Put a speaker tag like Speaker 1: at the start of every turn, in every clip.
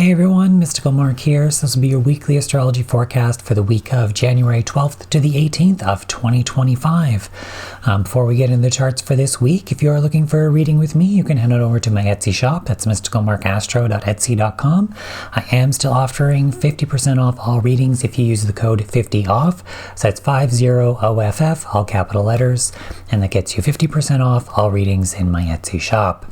Speaker 1: Hey everyone, Mystical Mark here. So this will be your weekly astrology forecast for the week of January 12th to the 18th of 2025. Before we get into the charts for this week, if you are looking for a reading with me, you can head on over to my Etsy shop. That's mysticalmarkastro.etsy.com. I am still offering 50% off all readings if you use the code 50OFF. So that's 50OFF, all capital letters, and that gets you 50% off all readings in my Etsy shop.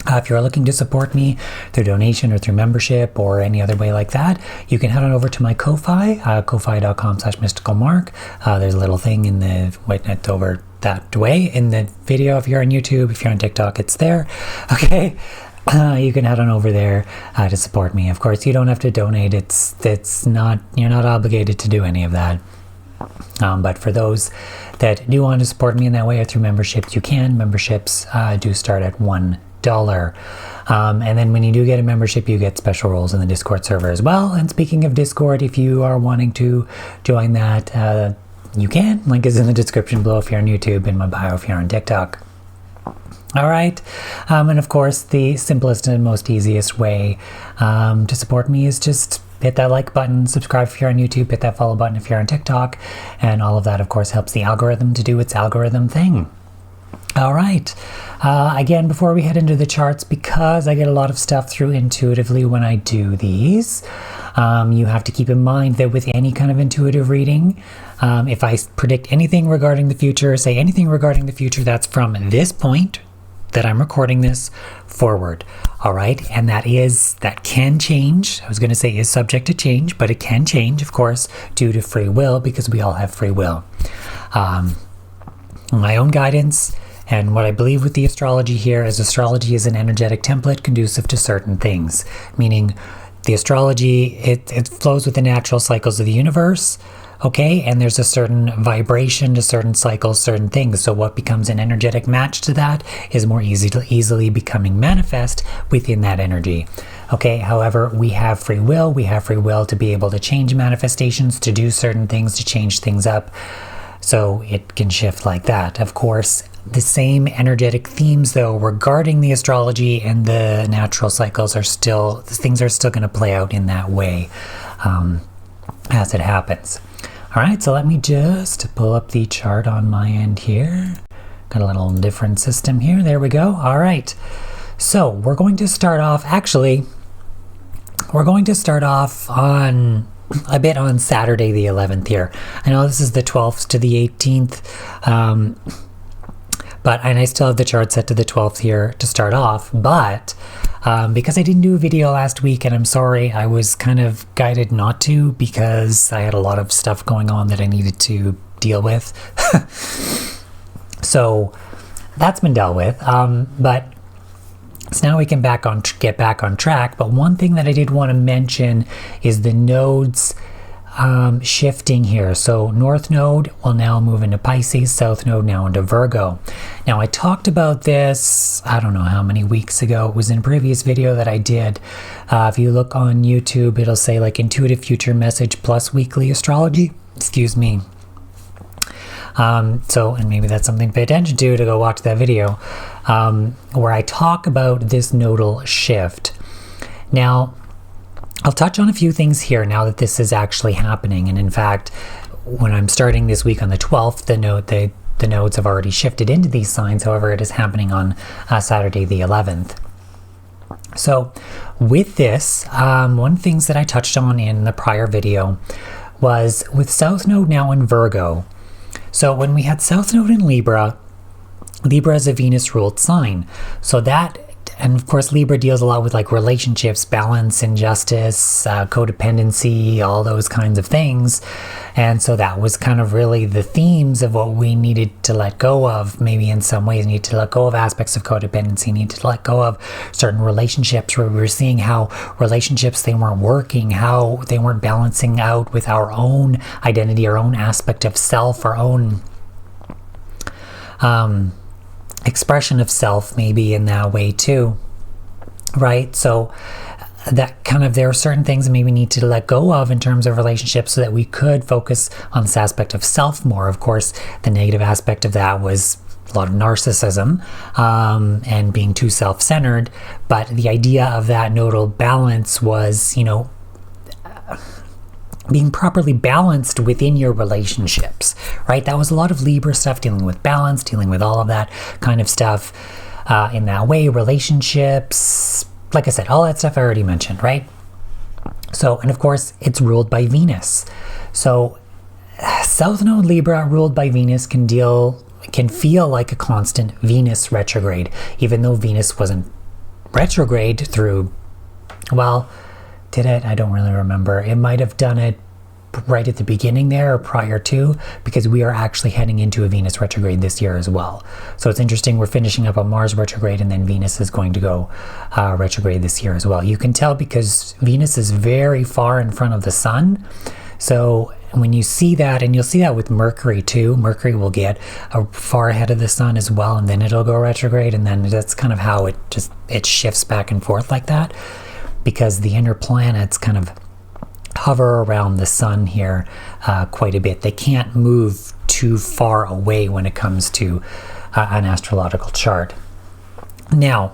Speaker 1: If you're looking to support me through donation or through membership or any other way like that, you can head on over to my Ko-Fi, ko-fi.com/mysticalmark. There's a little thing in the, it's over that way in the video. If you're on YouTube, if you're on TikTok, it's there. Okay. You can head on over there to support me. Of course, you don't have to donate. It's not, you're not obligated to do any of that. But for those that do want to support me in that way or through memberships, you can. Memberships do start at $1. And then when you do get a membership, you get special roles in the Discord server as well. And speaking of Discord, if you are wanting to join that, you can. Link is in the description below if you're on YouTube, in my bio if you're on TikTok. All right. And of course, the simplest and most easiest way to support me is just hit that like button, subscribe if you're on YouTube, hit that follow button if you're on TikTok. And all of that, of course, helps the algorithm to do its algorithm thing. All right. Again, before we head into the charts, because I get a lot of stuff through intuitively when I do these, you have to keep in mind that with any kind of intuitive reading, if I predict anything regarding the future, say anything regarding the future, that's from this point that I'm recording this forward. All right. And that can change. I was going to say is subject to change, but it can change, of course, due to free will, because we all have free will. My own guidance and what I believe with the astrology here is astrology is an energetic template conducive to certain things, meaning the astrology, it flows with the natural cycles of the universe, okay? And there's a certain vibration to certain cycles, certain things. So what becomes an energetic match to that is more easily becoming manifest within that energy. Okay, however, we have free will. We have free will to be able to change manifestations, to do certain things, to change things up. So it can shift like that. Of course, the same energetic themes, though, regarding the astrology and the natural cycles things are still going to play out in that way as it happens. All right, so let me just pull up the chart on my end here. Got a little different system here. There we go. All right. So we're going to start off, on a bit on Saturday the 11th here. I know this is the 12th to the 18th, and I still have the chart set to the 12th here to start off, but because I didn't do a video last week, and I'm sorry, I was kind of guided not to because I had a lot of stuff going on that I needed to deal with. So that's been dealt with, but so now we can get back on track. But one thing that I did want to mention is the nodes shifting here. So North Node will now move into Pisces, South Node now into Virgo. Now I talked about this, I don't know how many weeks ago. It was in a previous video that I did. If you look on YouTube, it'll say like Intuitive Future Message plus Weekly Astrology. Excuse me. And maybe that's something to pay attention to go watch that video, where I talk about this nodal shift. Now, I'll touch on a few things here now that this is actually happening. And in fact, when I'm starting this week on the 12th, the nodes have already shifted into these signs. However, it is happening on Saturday the 11th. So with this, one of the things that I touched on in the prior video was with South Node now in Virgo. So when we had South Node in Libra is a Venus-ruled sign. So that, and of course Libra deals a lot with like relationships, balance, injustice, codependency, all those kinds of things. And so that was kind of really the themes of what we needed to let go of. Maybe in some ways need to let go of aspects of codependency, need to let go of certain relationships where we were seeing how relationships, they weren't working, how they weren't balancing out with our own identity, our own aspect of self, our own expression of self, maybe in that way too, right? So that kind of, there are certain things that maybe we need to let go of in terms of relationships so that we could focus on this aspect of self more. Of course, the negative aspect of that was a lot of narcissism and being too self-centered. But the idea of that nodal balance was, being properly balanced within your relationships, right? That was a lot of Libra stuff, dealing with balance, dealing with all of that kind of stuff in that way. Relationships, like I said, all that stuff I already mentioned, right? So, and of course, it's ruled by Venus. So South Node Libra ruled by Venus can feel like a constant Venus retrograde, even though Venus wasn't retrograde through, well, did it? I don't really remember. It might have done it right at the beginning there or prior to, because we are actually heading into a Venus retrograde this year as well. So it's interesting, we're finishing up a Mars retrograde and then Venus is going to go retrograde this year as well. You can tell because Venus is very far in front of the Sun. So when you see that, and you'll see that with Mercury too, Mercury will get far ahead of the Sun as well, and then it'll go retrograde, and then that's kind of how it shifts back and forth like that, because the inner planets kind of hover around the Sun here quite a bit. They can't move too far away when it comes to an astrological chart. Now,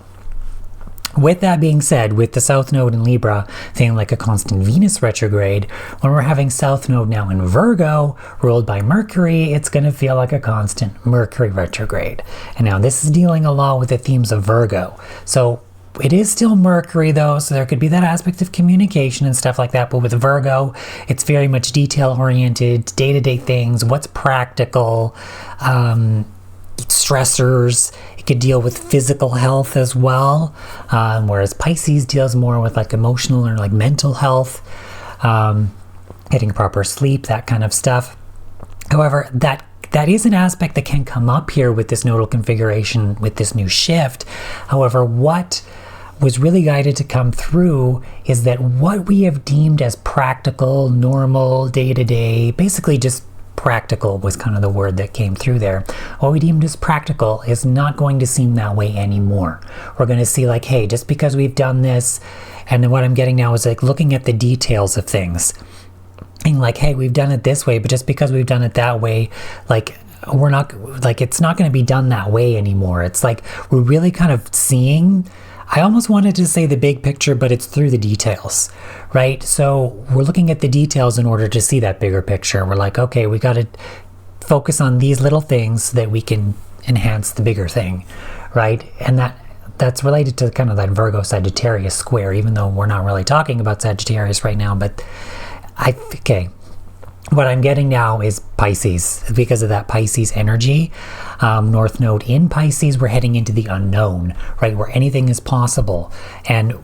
Speaker 1: with that being said, with the South Node in Libra feeling like a constant Venus retrograde, when we're having South Node now in Virgo, ruled by Mercury, it's going to feel like a constant Mercury retrograde. And now this is dealing a lot with the themes of Virgo. So it is still Mercury though, so there could be that aspect of communication and stuff like that, but with Virgo, it's very much detail-oriented, day-to-day things, what's practical, stressors. It could deal with physical health as well, whereas Pisces deals more with like emotional or like mental health, getting proper sleep, that kind of stuff. However, that is an aspect that can come up here with this nodal configuration, with this new shift. However, what was really guided to come through is that what we have deemed as practical, normal, day-to-day, basically just practical was kind of the word that came through there. What we deemed as practical is not going to seem that way anymore. We're going to see like, hey, just because we've done this, and then what I'm getting now is like looking at the details of things. And like, hey, we've done it this way, but just because we've done it that way, like, we're not, like, it's not going to be done that way anymore. It's like, we're really kind of seeing, I almost wanted to say the big picture, but it's through the details, right? So we're looking at the details in order to see that bigger picture. We're like, okay, we got to focus on these little things so that we can enhance the bigger thing, right? And that's related to kind of that Virgo Sagittarius square, even though we're not really talking about Sagittarius right now, but okay, what I'm getting now is Pisces. Because of that Pisces energy, North Node in Pisces, we're heading into the unknown, right, where anything is possible. And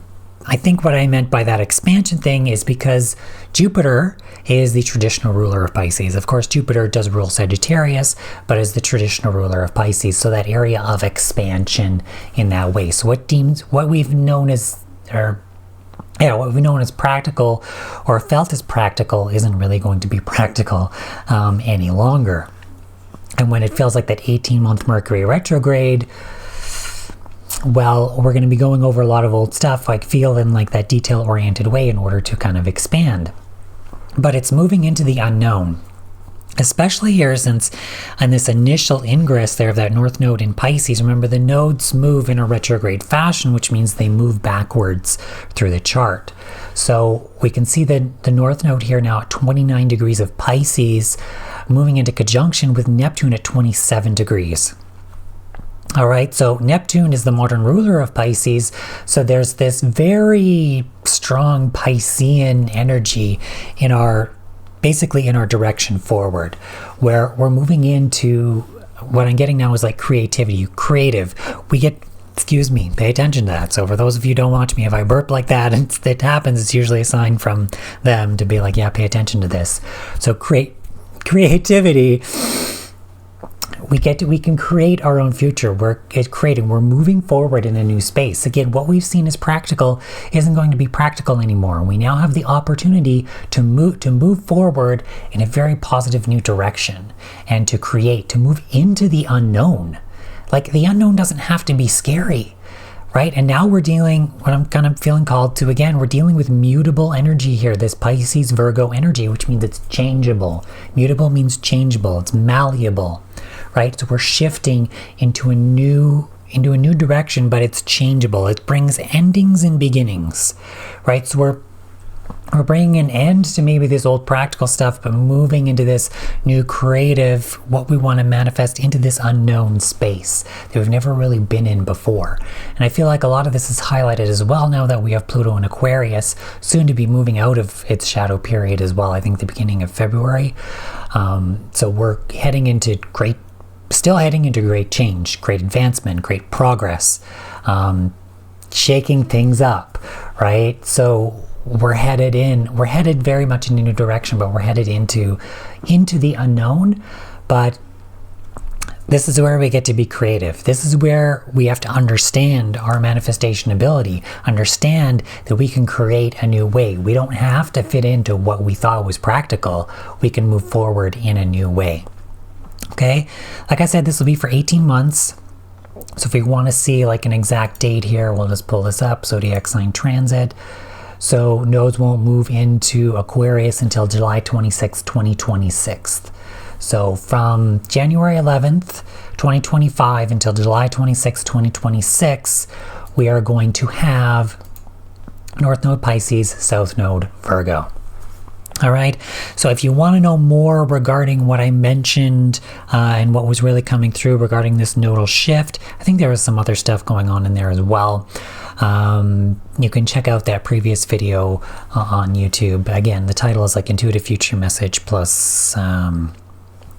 Speaker 1: I think what I meant by that expansion thing is because Jupiter is the traditional ruler of Pisces. Of course, Jupiter does rule Sagittarius, but is the traditional ruler of Pisces. So that area of expansion in that way. So what we've known as, what we've known as practical or felt as practical isn't really going to be practical any longer. And when it feels like that 18-month Mercury retrograde, well, we're going to be going over a lot of old stuff, like feel in like that detail-oriented way in order to kind of expand. But it's moving into the unknown. Especially here since on this initial ingress there of that North Node in Pisces, remember the nodes move in a retrograde fashion, which means they move backwards through the chart. So we can see that the North Node here now at 29 degrees of Pisces, moving into conjunction with Neptune at 27 degrees. All right, so Neptune is the modern ruler of Pisces, so there's this very strong Piscean energy basically in our direction forward, where we're moving into what I'm getting now is like creativity, creative. Excuse me, pay attention to that. So for those of you who don't watch me, if I burp like that and it happens, it's usually a sign from them to be like, yeah, pay attention to this. So creativity, we can create our own future. We're moving forward in a new space. Again, what we've seen as practical isn't going to be practical anymore. We now have the opportunity to move forward in a very positive new direction and to move into the unknown. Like, the unknown doesn't have to be scary, right? And now we're dealing, what I'm kind of feeling called to again, we're dealing with mutable energy here, this Pisces Virgo energy, which means it's changeable. Mutable means changeable, it's malleable, right? So we're shifting into a new direction, but it's changeable. It brings endings and beginnings, right? So we're bringing an end to maybe this old practical stuff, but moving into this new creative, what we want to manifest into this unknown space that we've never really been in before. And I feel like a lot of this is highlighted as well now that we have Pluto in Aquarius, soon to be moving out of its shadow period as well, I think the beginning of February. So we're still heading into great change, great advancement, great progress, shaking things up, right? So we're headed very much in a new direction, but we're headed into the unknown. But this is where we get to be creative. This is where we have to understand our manifestation ability, understand that we can create a new way. We don't have to fit into what we thought was practical. We can move forward in a new way. Okay, like I said, this will be for 18 months. So if we want to see like an exact date here, we'll just pull this up, zodiac sign transit. So nodes won't move into Aquarius until July 26th, 2026. So from January 11th, 2025 until July 26th, 2026, we are going to have North Node Pisces, South Node Virgo. All right, so if you want to know more regarding what I mentioned and what was really coming through regarding this nodal shift, I think there was some other stuff going on in there as well. You can check out that previous video on YouTube. Again, the title is like Intuitive Future Message plus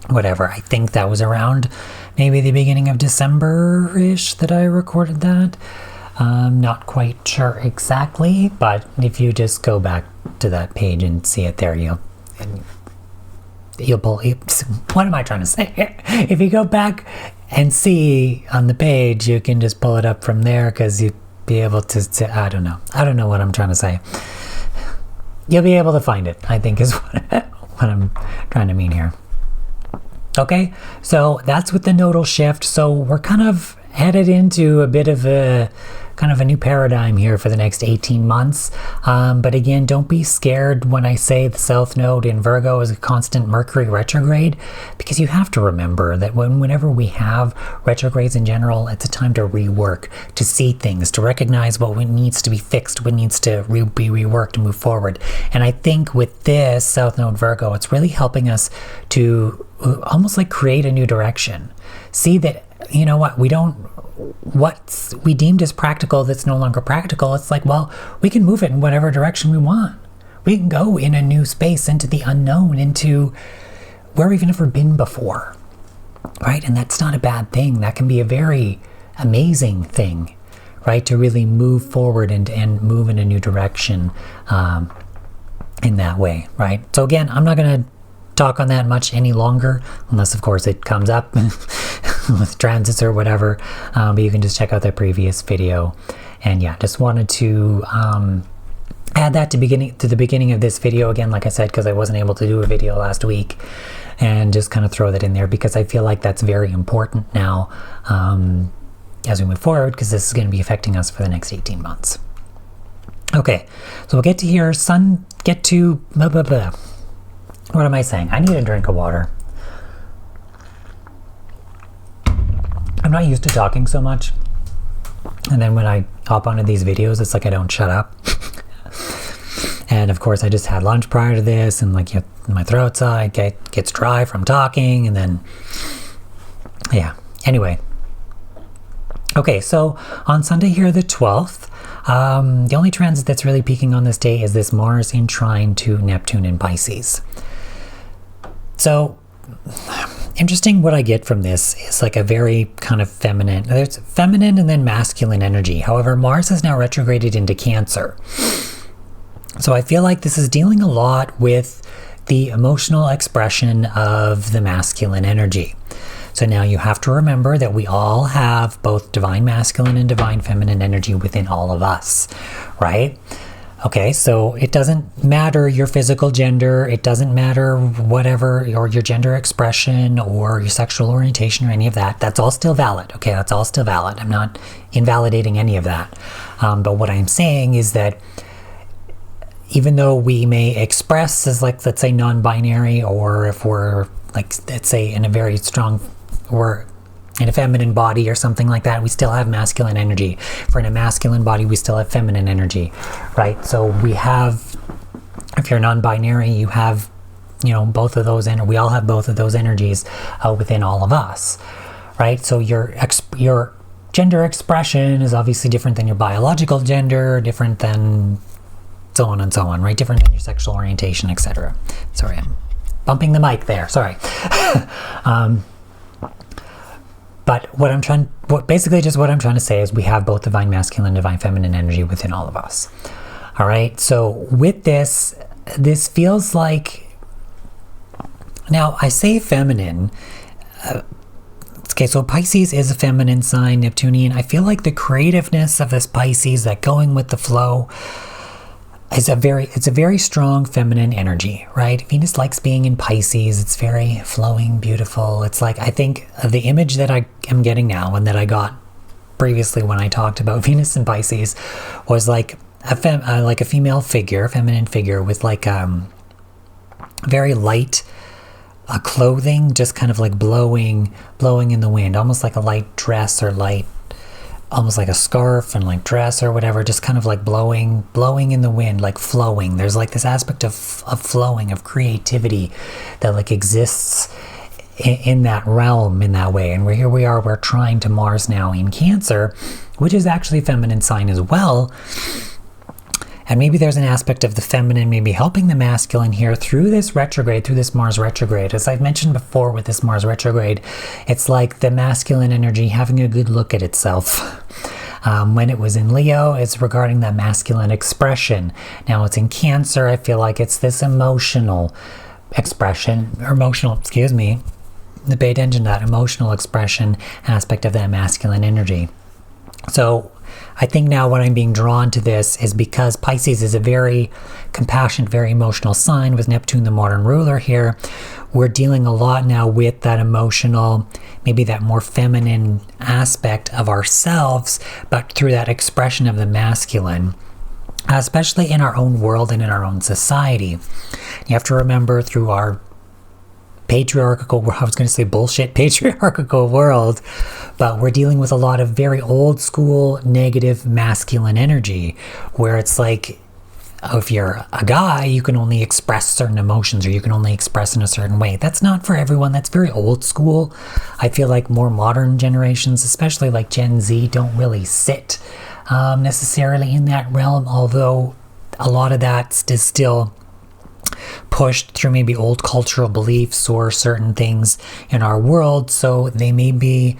Speaker 1: whatever. I think that was around maybe the beginning of December-ish that I recorded that. Not quite sure exactly, but if you just go back to that page and see it there, you'll pull. What am I trying to say here? If you go back and see on the page, you can just pull it up from there because you'd be able to. I don't know what I'm trying to say. You'll be able to find it, I think, is what I'm trying to mean here. Okay, so that's with the nodal shift. So we're kind of headed into a bit of a new paradigm here for the next 18 months. But again, don't be scared when I say the South Node in Virgo is a constant Mercury retrograde, because you have to remember that whenever we have retrogrades in general, it's a time to rework, to see things, to recognize what needs to be fixed, what needs to be reworked to move forward. And I think with this South Node Virgo, it's really helping us to almost like create a new direction. See that, you know what, what we deemed as practical that's no longer practical. It's like, well, we can move it in whatever direction we want. We can go in a new space, into the unknown, into where we've never been before, right? And that's not a bad thing. That can be a very amazing thing, right? To really move forward and move in a new direction in that way, right? So again, I'm not going to talk on that much any longer, unless of course it comes up with transits or whatever, but you can just check out that previous video. And yeah, just wanted to add that to the beginning of this video again, like I said, because I wasn't able to do a video last week, and just kind of throw that in there because I feel like that's very important now as we move forward, because this is going to be affecting us for the next 18 months. Okay, so we'll get to here, blah, blah, blah. What am I saying? I need a drink of water. I'm not used to talking so much. And then when I hop onto these videos, it's like I don't shut up. And of course, I just had lunch prior to this, and like my throat's gets dry from talking, and then, yeah. Anyway. Okay, so on Sunday here, the 12th, the only transit that's really peaking on this day is this Mars in trine to Neptune in Pisces. So, interesting, what I get from this is like a very kind of feminine, there's feminine and then masculine energy. However, Mars has now retrograded into Cancer. So I feel like this is dealing a lot with the emotional expression of the masculine energy. So now you have to remember that we all have both divine masculine and divine feminine energy within all of us, right? Okay, so it doesn't matter your physical gender, it doesn't matter whatever, or your gender expression, or your sexual orientation, or any of that. That's all still valid, okay? That's all still valid. I'm not invalidating any of that. But what I'm saying is that even though we may express as, like, let's say non-binary, or if we're, like, let's say in a very strong, we're in a feminine body or something like that, we still have masculine energy. If we're in a masculine body, we still have feminine energy, right? So we have, if you're non-binary, you have, both of those, and we all have both of those energies within all of us, right? So your gender expression is obviously different than your biological gender, different than so on and so on, right? Different than your sexual orientation, etc. Sorry, I'm bumping the mic there, sorry. But what I'm trying to say is we have both divine masculine and divine feminine energy within all of us. All right. So with this feels like, now I say feminine. Okay, so Pisces is a feminine sign, Neptunian. I feel like the creativeness of this Pisces, that going with the flow, it's a very strong feminine energy, right? Venus likes being in Pisces. It's very flowing, beautiful. It's like, I think the image that I am getting now, and that I got previously when I talked about Venus and Pisces, was like a female figure, feminine figure, with like very light clothing, just kind of like blowing in the wind, almost like a light dress, or light, almost like a scarf and like dress or whatever, just kind of like blowing in the wind, like flowing. There's like this aspect of flowing, of creativity that like exists in that realm in that way. And we're trying to Mars now in Cancer, which is actually a feminine sign as well. And maybe there's an aspect of the feminine maybe helping the masculine here through this retrograde, through this Mars retrograde. As I've mentioned before with this Mars retrograde, it's like the masculine energy having a good look at itself. When it was in Leo, it's regarding that masculine expression. Now it's in Cancer, I feel like it's this emotional expression, pay attention to that emotional expression aspect of that masculine energy. So I think now what I'm being drawn to this is because Pisces is a very compassionate, very emotional sign with Neptune, the modern ruler here. We're dealing a lot now with that emotional, maybe that more feminine aspect of ourselves, but through that expression of the masculine, especially in our own world and in our own society. You have to remember, through our patriarchal world, but we're dealing with a lot of very old school negative masculine energy, where it's like, if you're a guy, you can only express certain emotions, or you can only express in a certain way. That's not for everyone. That's very old school. I feel like more modern generations, especially like Gen Z, don't really sit necessarily in that realm, although a lot of that is still pushed through maybe old cultural beliefs or certain things in our world. So they may be,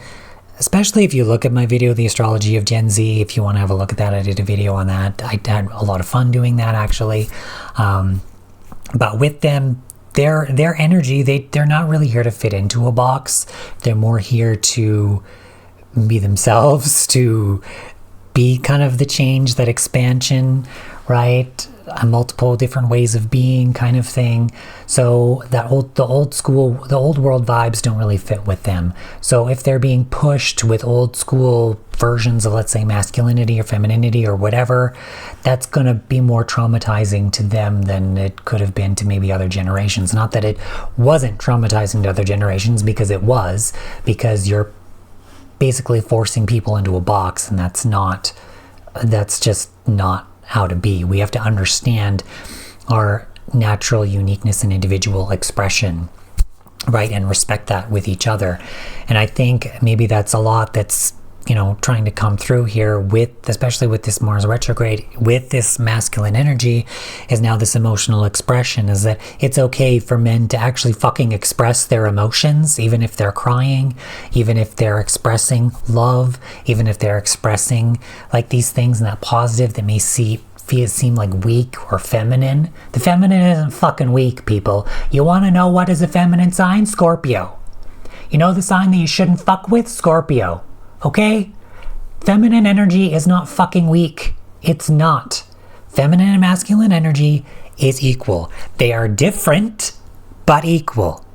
Speaker 1: especially if you look at my video, The Astrology of Gen Z, if you want to have a look at that, I did a video on that. I had a lot of fun doing that, actually. But with them, their energy, they're not really here to fit into a box. They're more here to be themselves, to be kind of the change, that expansion, right? Multiple different ways of being kind of thing. So the old world vibes don't really fit with them. So if they're being pushed with old school versions of, let's say, masculinity or femininity or whatever, that's going to be more traumatizing to them than it could have been to maybe other generations. Not that it wasn't traumatizing to other generations, because it was, because you're basically forcing people into a box, and that's just not how to be. We have to understand our natural uniqueness and individual expression, right? And respect that with each other. And I think maybe that's a lot that's, trying to come through here especially with this Mars retrograde, with this masculine energy, is now this emotional expression, is that it's okay for men to actually fucking express their emotions, even if they're crying, even if they're expressing love, even if they're expressing like these things in that positive that may seem like weak or feminine. The feminine isn't fucking weak, people. You want to know what is a feminine sign? Scorpio. You know the sign that you shouldn't fuck with? Scorpio. Okay? Feminine energy is not fucking weak. It's not. Feminine and masculine energy is equal. They are different, but equal.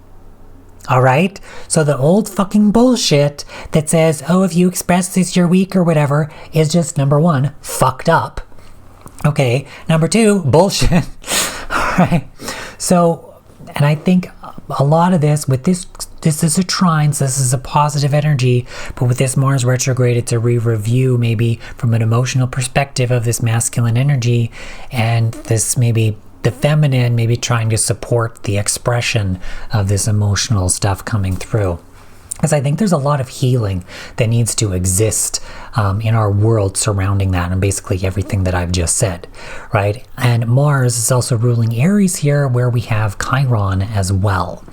Speaker 1: All right? So the old fucking bullshit that says, oh, if you express this, you're weak or whatever, is just, number one, fucked up. Okay. Number two, bullshit. All right. So, and I think a lot of this, with this is a trine, so this is a positive energy, but with this Mars retrograde, it's a review maybe from an emotional perspective of this masculine energy, and this maybe the feminine maybe trying to support the expression of this emotional stuff coming through. Because I think there's a lot of healing that needs to exist in our world surrounding that, and basically everything that I've just said, right? And Mars is also ruling Aries here, where we have Chiron as well.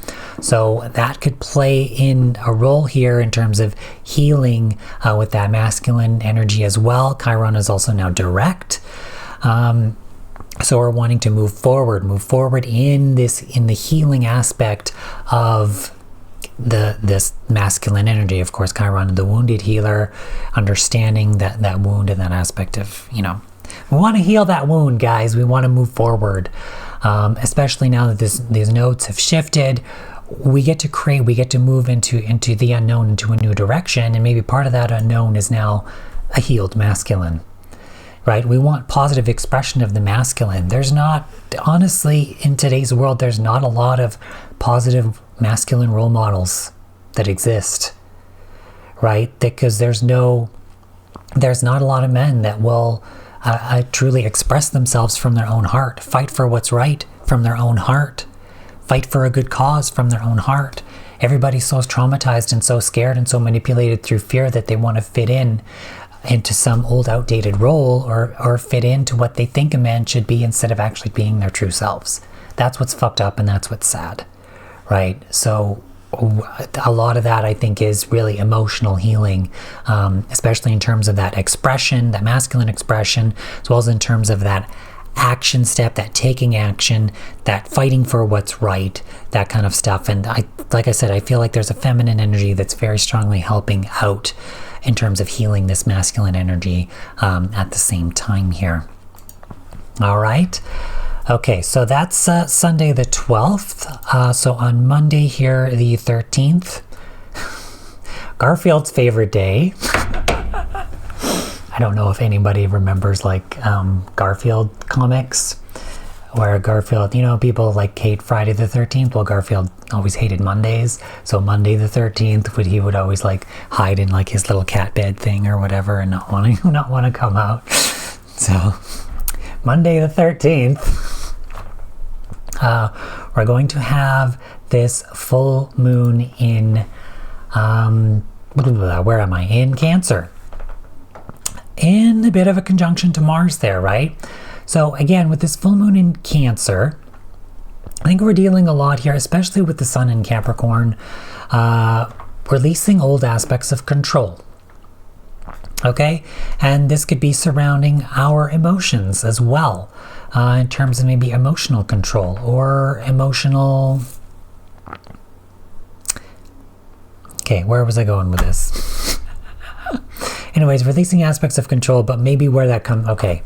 Speaker 1: So that could play in a role here in terms of healing with that masculine energy as well. Chiron is also now direct. So we're wanting to move forward in the healing aspect of this masculine energy. Of course, Chiron, the wounded healer, understanding that wound and that aspect of, we want to heal that wound, guys. We want to move forward, especially now that these nodes have shifted. We get to move into the unknown, into a new direction, and maybe part of that unknown is now a healed masculine. Right? We want positive expression of the masculine. There's not, honestly, in today's world, there's not a lot of positive masculine role models that exist. Right? Because there's not a lot of men that will truly express themselves from their own heart, fight for what's right from their own heart, fight for a good cause from their own heart. Everybody's so traumatized and so scared and so manipulated through fear that they want to fit into some old outdated role or fit into what they think a man should be instead of actually being their true selves. That's what's fucked up, and that's what's sad, right? So a lot of that, I think, is really emotional healing, especially in terms of that expression, that masculine expression, as well as in terms of that action step, that taking action, that fighting for what's right, that kind of stuff. And like I said, I feel like there's a feminine energy that's very strongly helping out in terms of healing this masculine energy at the same time here. All right. Okay, so that's Sunday the 12th. So on Monday here, the 13th, Garfield's favorite day. I don't know if anybody remembers Garfield comics, where Garfield, people hate Friday the 13th. Well, Garfield always hated Mondays. So Monday the 13th, he would always hide in his little cat bed thing or whatever and not want to come out. So Monday the 13th, we're going to have this full moon in, where am I? In Cancer. In a bit of a conjunction to Mars there, right? So again, with this full moon in Cancer, I think we're dealing a lot here, especially with the sun in Capricorn, releasing old aspects of control. Okay? And this could be surrounding our emotions as well, in terms of maybe emotional control or emotional... Okay, where was I going with this? Anyways, releasing aspects of control, but maybe where that comes... Okay.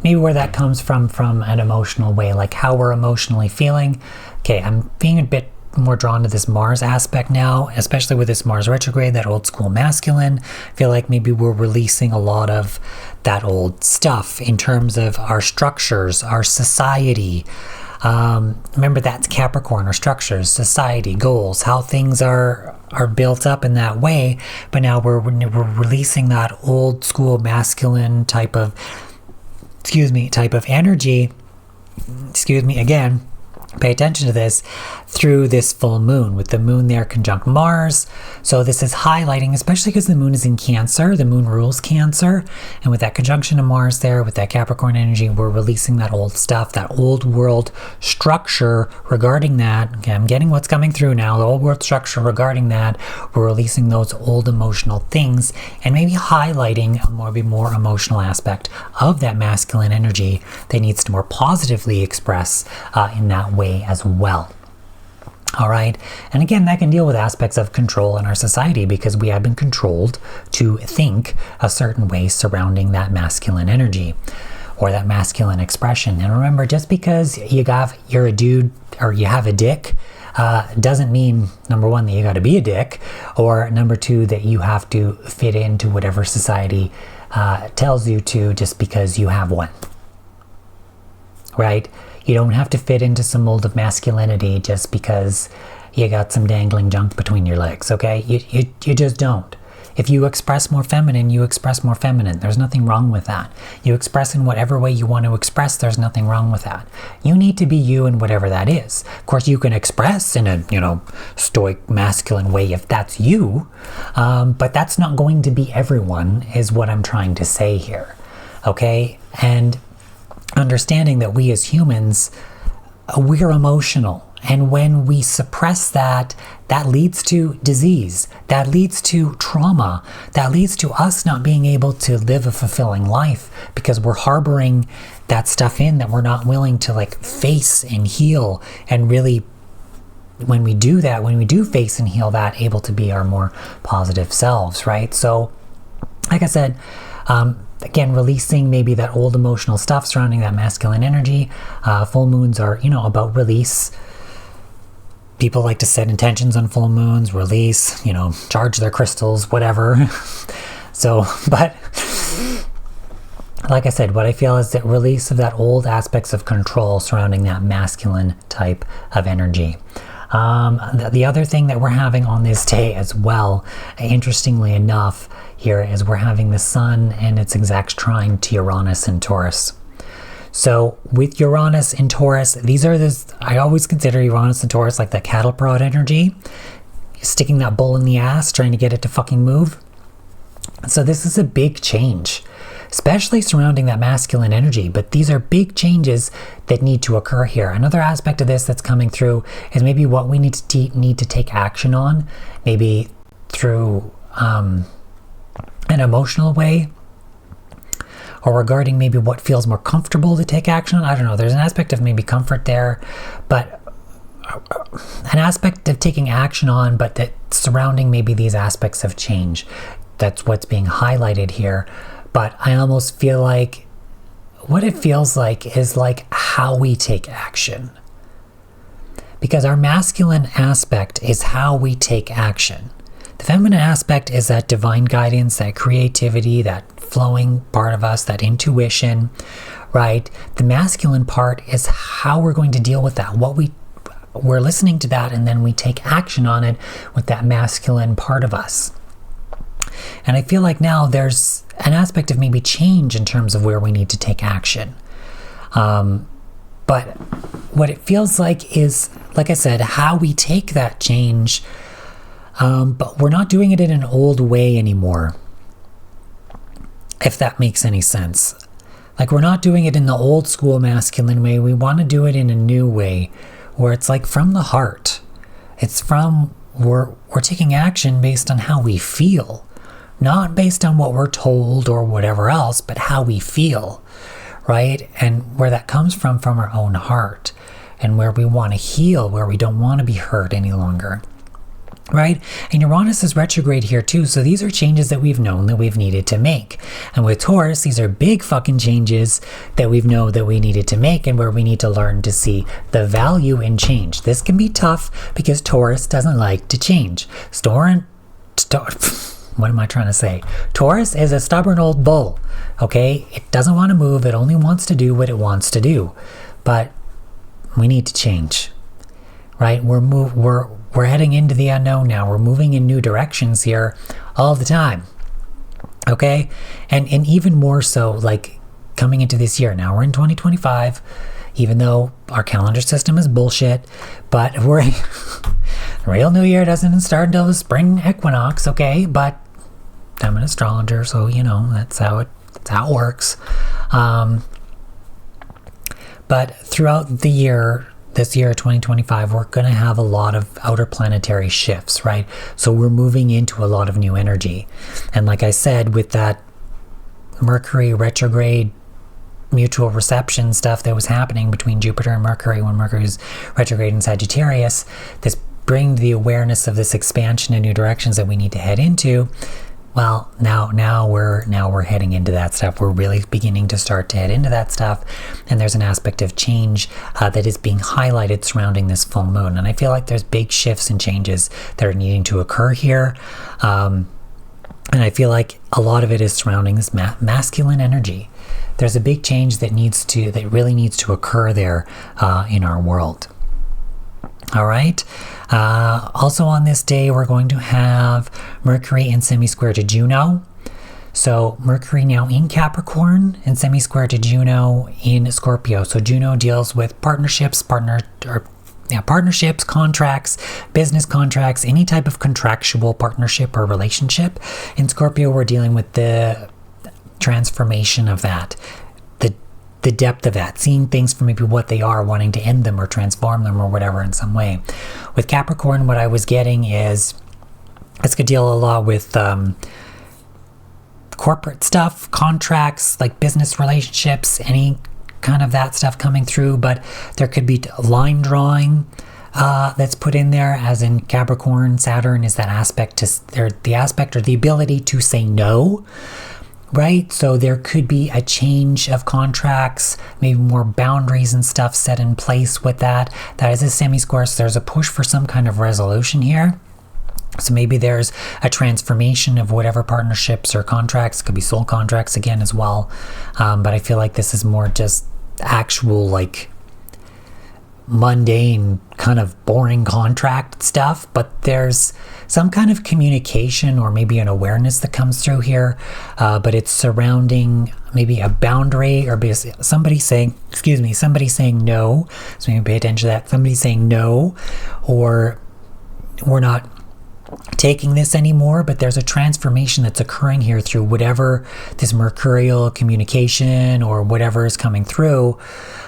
Speaker 1: Maybe where that comes from an emotional way, like how we're emotionally feeling. Okay, I'm being a bit more drawn to this Mars aspect now, especially with this Mars retrograde, that old school masculine. I feel like maybe we're releasing a lot of that old stuff in terms of our structures, our society. Remember, that's Capricorn, our structures, society, goals, how things are built up in that way. But now we're releasing that old school masculine type of energy, again, pay attention to this, through this full moon, with the moon there conjunct Mars. So this is highlighting, especially because the moon is in Cancer, the moon rules Cancer, and with that conjunction of Mars there, with that Capricorn energy, we're releasing that old stuff, that old world structure regarding that. Okay, I'm getting what's coming through now, the old world structure regarding that. We're releasing those old emotional things and maybe highlighting a more emotional aspect of that masculine energy that needs to more positively express in that way as well. All right. And again, that can deal with aspects of control in our society because we have been controlled to think a certain way surrounding that masculine energy. or that masculine expression. And remember, just because you're a dude or you have a dick, doesn't mean, number one, that you got to be a dick, or number two, that you have to fit into whatever society tells you to just because you have one. Right? You don't have to fit into some mold of masculinity just because you got some dangling junk between your legs, okay? You just don't. If you express more feminine, you express more feminine. There's nothing wrong with that. You express in whatever way you want to express, there's nothing wrong with that. You need to be you in whatever that is. Of course, you can express in a, stoic, masculine way if that's you, but that's not going to be everyone, is what I'm trying to say here, okay? And understanding that we as humans, we're emotional. And when we suppress that, that leads to disease, that leads to trauma, that leads to us not being able to live a fulfilling life because we're harboring that stuff in that we're not willing to face and heal. And really, when we do that, when we do face and heal that, able to be our more positive selves, right? So, like I said, again, releasing maybe that old emotional stuff surrounding that masculine energy. Full moons are, about release. People like to set intentions on full moons, release, charge their crystals, whatever. So, but like I said, what I feel is that release of that old aspects of control surrounding that masculine type of energy. The other thing that we're having on this day as well, interestingly enough, here is we're having the sun and its exact trine to Uranus and Taurus. So with Uranus and Taurus, I always consider Uranus and Taurus like that cattle prod energy, sticking that bull in the ass, trying to get it to fucking move. So this is a big change, especially surrounding that masculine energy. But these are big changes that need to occur here. Another aspect of this that's coming through is maybe what we need to take action on, maybe through an emotional way, or regarding maybe what feels more comfortable to take action on. I don't know. There's an aspect of maybe comfort there, but an aspect of taking action on, but that surrounding maybe these aspects of change. That's what's being highlighted here. But I almost feel like what it feels like is like how we take action. Because our masculine aspect is how we take action. The feminine aspect is that divine guidance, that creativity, that flowing part of us, that intuition, right? The masculine part is how we're going to deal with that. We're listening to that, and then we take action on it with that masculine part of us. And I feel like now there's an aspect of maybe change in terms of where we need to take action. But what it feels like is, like I said, how we take that change, but we're not doing it in an old way anymore. If that makes any sense. Like, we're not doing it in the old school masculine way. We want to do it in a new way where it's like from the heart. It's from, we're taking action based on how we feel, not based on what we're told or whatever else, but how we feel, right? And where that comes from our own heart, and where we want to heal, where we don't want to be hurt any longer. Right? And Uranus is retrograde here too, so these are changes that we've known that we've needed to make. And with Taurus, these are big fucking changes that we've known that we needed to make, and where we need to learn to see the value in change. This can be tough because Taurus doesn't like to change. What am I trying to say? Taurus is a stubborn old bull, okay? It doesn't want to move, it only wants to do what it wants to do. But we need to change, right? We're heading into the unknown now. We're moving in new directions here all the time. Okay? And even more so, like, coming into this year. Now we're in 2025, even though our calendar system is bullshit, but the real new year doesn't start until the spring equinox, okay? But I'm an astrologer, so, that's how it works. But throughout the year, this year, 2025, we're going to have a lot of outer planetary shifts, right? So we're moving into a lot of new energy. And like I said, with that Mercury retrograde mutual reception stuff that was happening between Jupiter and Mercury when Mercury was retrograde in Sagittarius, this brings the awareness of this expansion in new directions that we need to head into. Well, now we're heading into that stuff. We're really beginning to start to head into that stuff, and there's an aspect of change that is being highlighted surrounding this full moon. And I feel like there's big shifts and changes that are needing to occur here, and I feel like a lot of it is surrounding this masculine energy. There's a big change that really needs to occur there in our world. All right. Also on this day, we're going to have Mercury in semi-square to Juno. So Mercury now in Capricorn and semi-square to Juno in Scorpio. So Juno deals with partnerships, contracts, business contracts, any type of contractual partnership or relationship. In Scorpio, we're dealing with the transformation of that. The depth of that, seeing things for maybe what they are, wanting to end them or transform them or whatever in some way. With Capricorn, what I was getting is this could deal a lot with corporate stuff, contracts, like business relationships, any kind of that stuff coming through, but there could be line drawing that's put in there, as in Capricorn, Saturn is that aspect or the ability to say no. Right? So there could be a change of contracts, maybe more boundaries and stuff set in place with that. That is a semi-square, so there's a push for some kind of resolution here. So maybe there's a transformation of whatever partnerships or contracts, could be soul contracts again as well. But I feel like this is more just actual like mundane kind of boring contract stuff, but there's some kind of communication or maybe an awareness that comes through here, but it's surrounding maybe a boundary or somebody saying no. So maybe pay attention to that. Somebody saying no, or we're not taking this anymore, but there's a transformation that's occurring here through whatever this mercurial communication or whatever is coming through.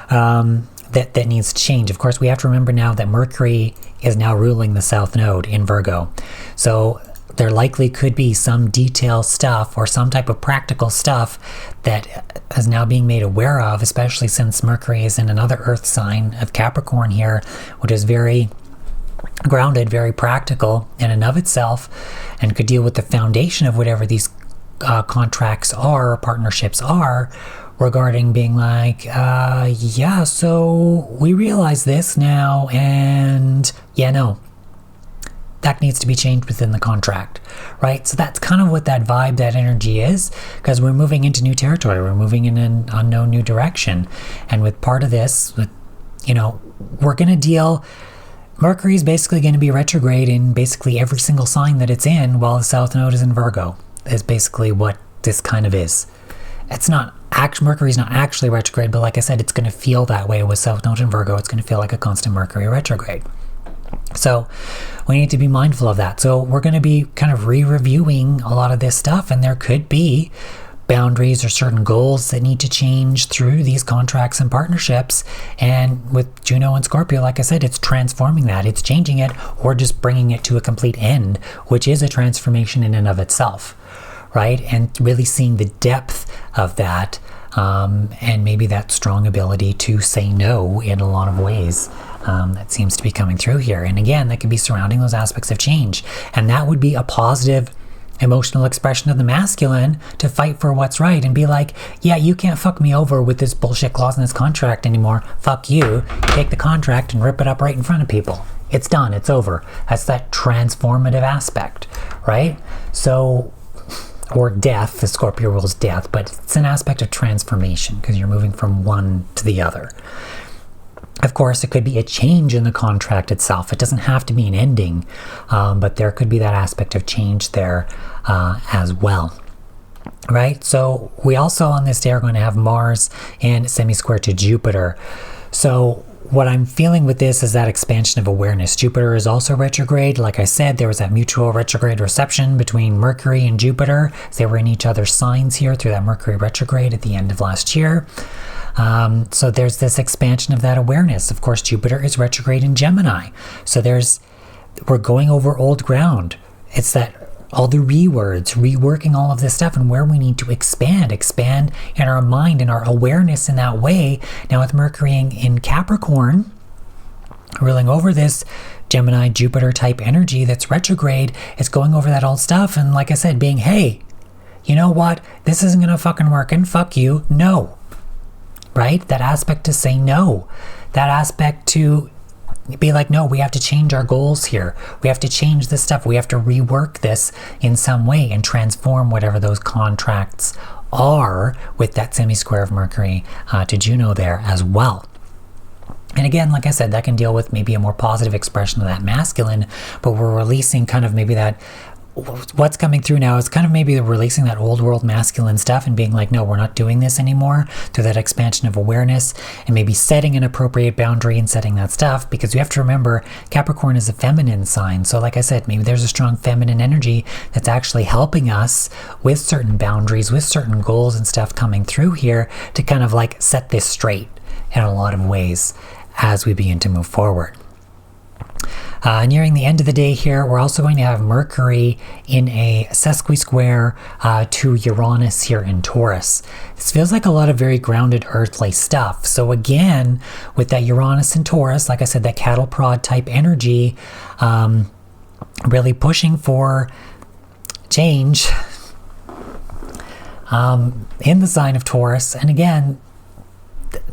Speaker 1: That needs to change. Of course, we have to remember now that Mercury is now ruling the South Node in Virgo. So there likely could be some detail stuff or some type of practical stuff that is now being made aware of, especially since Mercury is in another Earth sign of Capricorn here, which is very grounded, very practical in and of itself, and could deal with the foundation of whatever these contracts are or partnerships are, regarding being like, so we realize this now, and no, that needs to be changed within the contract, right? So that's kind of what that vibe, that energy is, because we're moving into new territory, we're moving in an unknown new direction. And with part of this, we're going to deal, Mercury is basically going to be retrograde in basically every single sign that it's in, while the South Node is in Virgo, is basically what this kind of is. It's not Mercury's not actually retrograde, but like I said, it's going to feel that way with South Node in Virgo. It's going to feel like a constant Mercury retrograde. So we need to be mindful of that. So we're going to be kind of re-reviewing a lot of this stuff, and there could be boundaries or certain goals that need to change through these contracts and partnerships. And with Juno and Scorpio, like I said, it's transforming that. It's changing it or just bringing it to a complete end, which is a transformation in and of itself. Right? And really seeing the depth of that, and maybe that strong ability to say no in a lot of ways that seems to be coming through here. And again, that could be surrounding those aspects of change. And that would be a positive emotional expression of the masculine to fight for what's right and be like, yeah, you can't fuck me over with this bullshit clause in this contract anymore. Fuck you. Take the contract and rip it up right in front of people. It's done. It's over. That's that transformative aspect, right? So, or death, the Scorpio rules death, but it's an aspect of transformation because you're moving from one to the other. Of course, it could be a change in the contract itself. It doesn't have to be an ending, but there could be that aspect of change there as well. Right? So we also on this day are going to have Mars in semi-square to Jupiter. So what I'm feeling with this is that expansion of awareness. Jupiter is also retrograde. Like I said, there was that mutual retrograde reception between Mercury and Jupiter. They were in each other's signs here through that Mercury retrograde at the end of last year. So there's this expansion of that awareness. Of course, Jupiter is retrograde in Gemini. So we're going over old ground. It's that all the rewords, reworking all of this stuff and where we need to expand in our mind and our awareness in that way. Now with Mercury in Capricorn, ruling over this Gemini Jupiter type energy that's retrograde. It's going over that old stuff, and like I said, being, hey, you know what, this isn't gonna fucking work, and fuck you, no. Right? That aspect to say no. That aspect to be like, no, we have to change our goals here. We have to change this stuff. We have to rework this in some way and transform whatever those contracts are with that semi-square of Mercury to Juno there as well. And again, like I said, that can deal with maybe a more positive expression of that masculine, but we're releasing kind of maybe that, what's coming through now is kind of maybe releasing that old world masculine stuff and being like, no, we're not doing this anymore, through that expansion of awareness, and maybe setting an appropriate boundary and setting that stuff, because you have to remember Capricorn is a feminine sign. So like I said, maybe there's a strong feminine energy that's actually helping us with certain boundaries, with certain goals and stuff coming through here to kind of like set this straight in a lot of ways as we begin to move forward. Nearing the end of the day here, we're also going to have Mercury in a sesqui-square to Uranus here in Taurus. This feels like a lot of very grounded earthly stuff. So again, with that Uranus in Taurus, like I said, that cattle prod type energy, really pushing for change in the sign of Taurus. And again,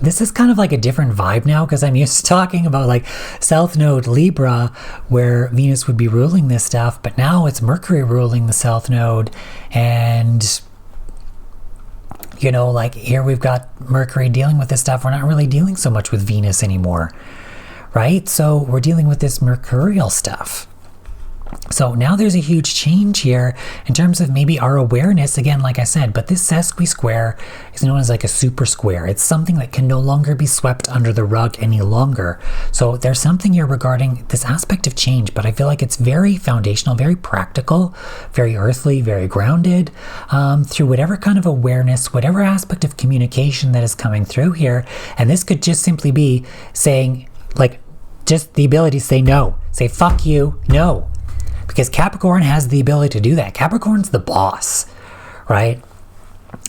Speaker 1: this is kind of like a different vibe now, because I'm used to talking about like South Node Libra, where Venus would be ruling this stuff, but now it's Mercury ruling the South Node, and you know, like here we've got Mercury dealing with this stuff. We're not really dealing so much with Venus anymore, right? So we're dealing with this mercurial stuff. So now there's a huge change here in terms of maybe our awareness, again, like I said, but this sesqui-square is known as like a super square. It's something that can no longer be swept under the rug any longer. So there's something here regarding this aspect of change, but I feel like it's very foundational, very practical, very earthly, very grounded, through whatever kind of awareness, whatever aspect of communication that is coming through here. And this could just simply be saying, like, just the ability to say no, say fuck you, no. Because Capricorn has the ability to do that. Capricorn's the boss, right?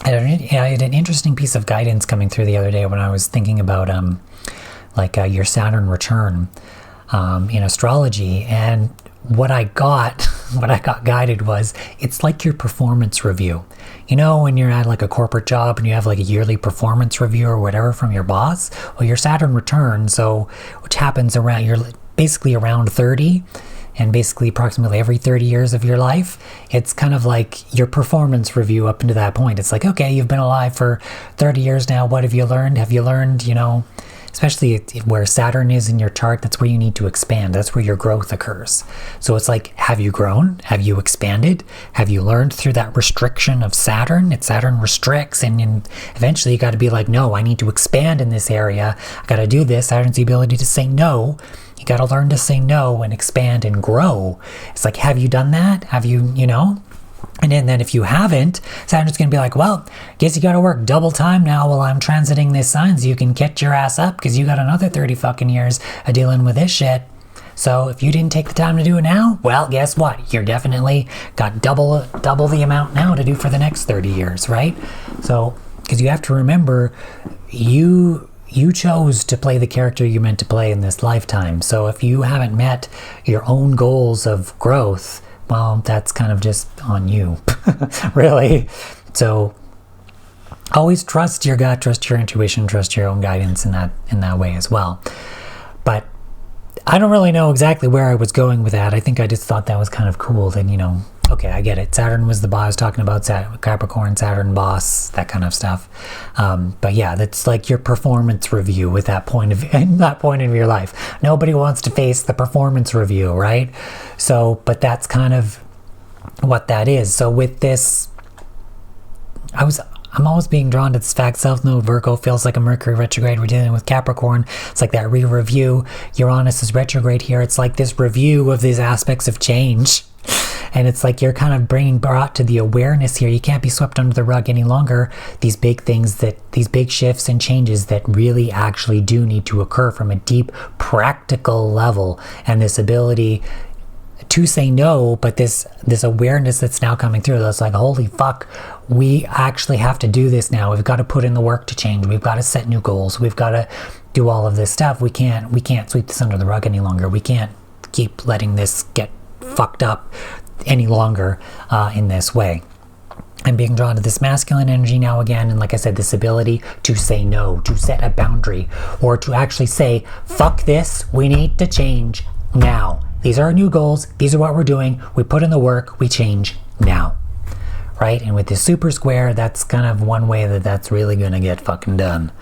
Speaker 1: I had an interesting piece of guidance coming through the other day when I was thinking about your Saturn return in astrology, and what I got guided was, it's like your performance review. You know, when you're at like a corporate job and you have like a yearly performance review or whatever from your boss, well, your Saturn return, so which happens around, you're basically around 30. And basically approximately every 30 years of your life, it's kind of like your performance review up into that point. It's like, okay, you've been alive for 30 years now. What have you learned? Have you learned, you know, especially where Saturn is in your chart, that's where you need to expand. That's where your growth occurs. So it's like, have you grown? Have you expanded? Have you learned through that restriction of Saturn? Saturn restricts, and eventually you got to be like, no, I need to expand in this area. I got to do this. Saturn's the ability to say no. You got to learn to say no and expand and grow. It's like, have you done that? Have you, you know? And then if you haven't, Saturn's going to be like, well, guess you got to work double time now while I'm transiting this sign so you can catch your ass up, because you got another 30 fucking years of dealing with this shit. So if you didn't take the time to do it now, well, guess what? You're definitely got double the amount now to do for the next 30 years, right? So, because you have to remember, you chose to play the character you meant to play in this lifetime. So if you haven't met your own goals of growth, well, that's kind of just on you, really. So always trust your gut, trust your intuition, trust your own guidance in that way as well. But I don't really know exactly where I was going with that. I think I just thought that was kind of cool that, you know, okay, I get it. Saturn was the boss. I was talking about Capricorn, Saturn boss, that kind of stuff. But yeah, that's like your performance review with that point of your life. Nobody wants to face the performance review, right? So, but that's kind of what that is. So with this, I'm always being drawn to this fact. South Node Virgo feels like a Mercury retrograde. We're dealing with Capricorn. It's like that re-review. Uranus is retrograde here. It's like this review of these aspects of change. And it's like you're kind of brought to the awareness here. You can't be swept under the rug any longer. These big things, these big shifts and changes that really actually do need to occur from a deep practical level. And this ability to say no, but this awareness that's now coming through, that's like, holy fuck, we actually have to do this now. We've got to put in the work to change. We've got to set new goals. We've got to do all of this stuff. We can't sweep this under the rug any longer. We can't keep letting this get fucked up any longer in this way. I'm being drawn to this masculine energy now again, and like I said, this ability to say no, to set a boundary, or to actually say, fuck this, we need to change now. These are our new goals, these are what we're doing, we put in the work, we change now. Right? And with this super square, that's kind of one way that that's really gonna get fucking done.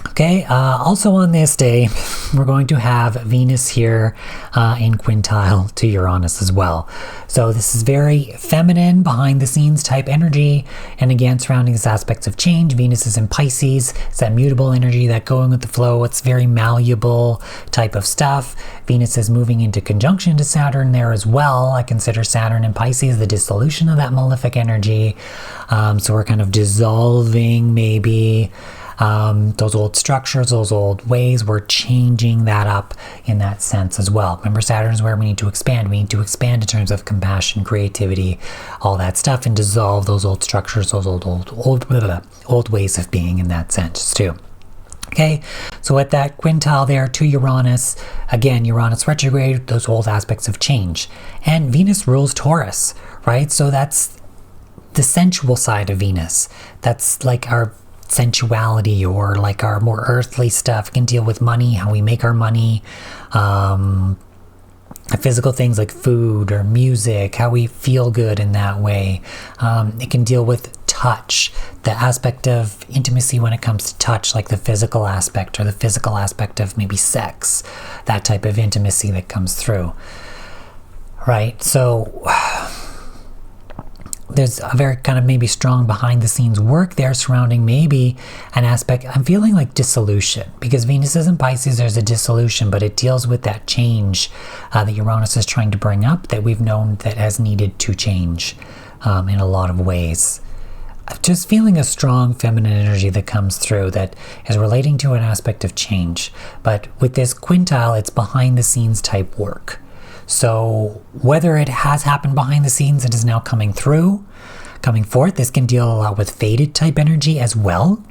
Speaker 1: Okay, also on this day, we're going to have Venus here in quintile to Uranus as well. So this is very feminine, behind the scenes type energy. And again, surrounding this aspects of change. Venus is in Pisces. It's that mutable energy, that going with the flow. It's very malleable type of stuff. Venus is moving into conjunction to Saturn there as well. I consider Saturn in Pisces the dissolution of that malefic energy. So we're kind of dissolving maybe those old structures, those old ways. We're changing that up in that sense as well. Remember, Saturn is where we need to expand. We need to expand in terms of compassion, creativity, all that stuff, and dissolve those old structures, those old ways of being in that sense too. Okay, so at that quintile there to Uranus, again, Uranus retrograde, those old aspects of change. And Venus rules Taurus, right? So that's the sensual side of Venus. That's like our sensuality, or like our more earthly stuff. It can deal with money, how we make our money, physical things like food or music, how we feel good in that way. It can deal with touch, the aspect of intimacy when it comes to touch, like the physical aspect, or the physical aspect of maybe sex, that type of intimacy that comes through, right? So there's a very kind of maybe strong behind the scenes work there surrounding maybe an aspect. I'm feeling like dissolution, because Venus is in Pisces, there's a dissolution, but it deals with that change that Uranus is trying to bring up, that we've known that has needed to change in a lot of ways. I'm just feeling a strong feminine energy that comes through that is relating to an aspect of change. But with this quintile, it's behind the scenes type work. So whether it has happened behind the scenes and is now coming forth, this can deal a lot with fated type energy as well.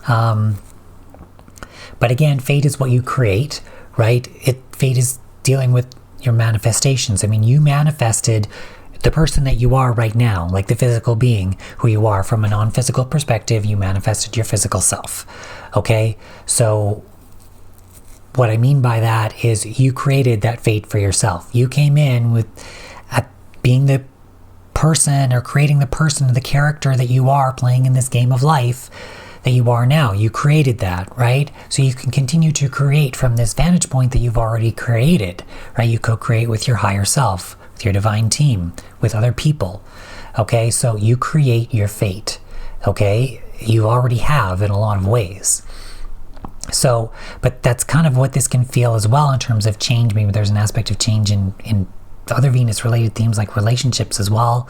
Speaker 1: But again, fate is what you create, right? Fate is dealing with your manifestations. I mean, you manifested the person that you are right now, like the physical being who you are. From a non-physical perspective, you manifested your physical self. Okay? So what I mean by that is you created that fate for yourself. You came in with being the person, or creating the person, the character that you are playing in this game of life that you are now. You created that, right? So you can continue to create from this vantage point that you've already created, right? You co-create with your higher self, with your divine team, with other people. Okay, so you create your fate. Okay, you already have in a lot of ways. So, but that's kind of what this can feel as well in terms of change. Maybe there's an aspect of change in other Venus-related themes like relationships as well.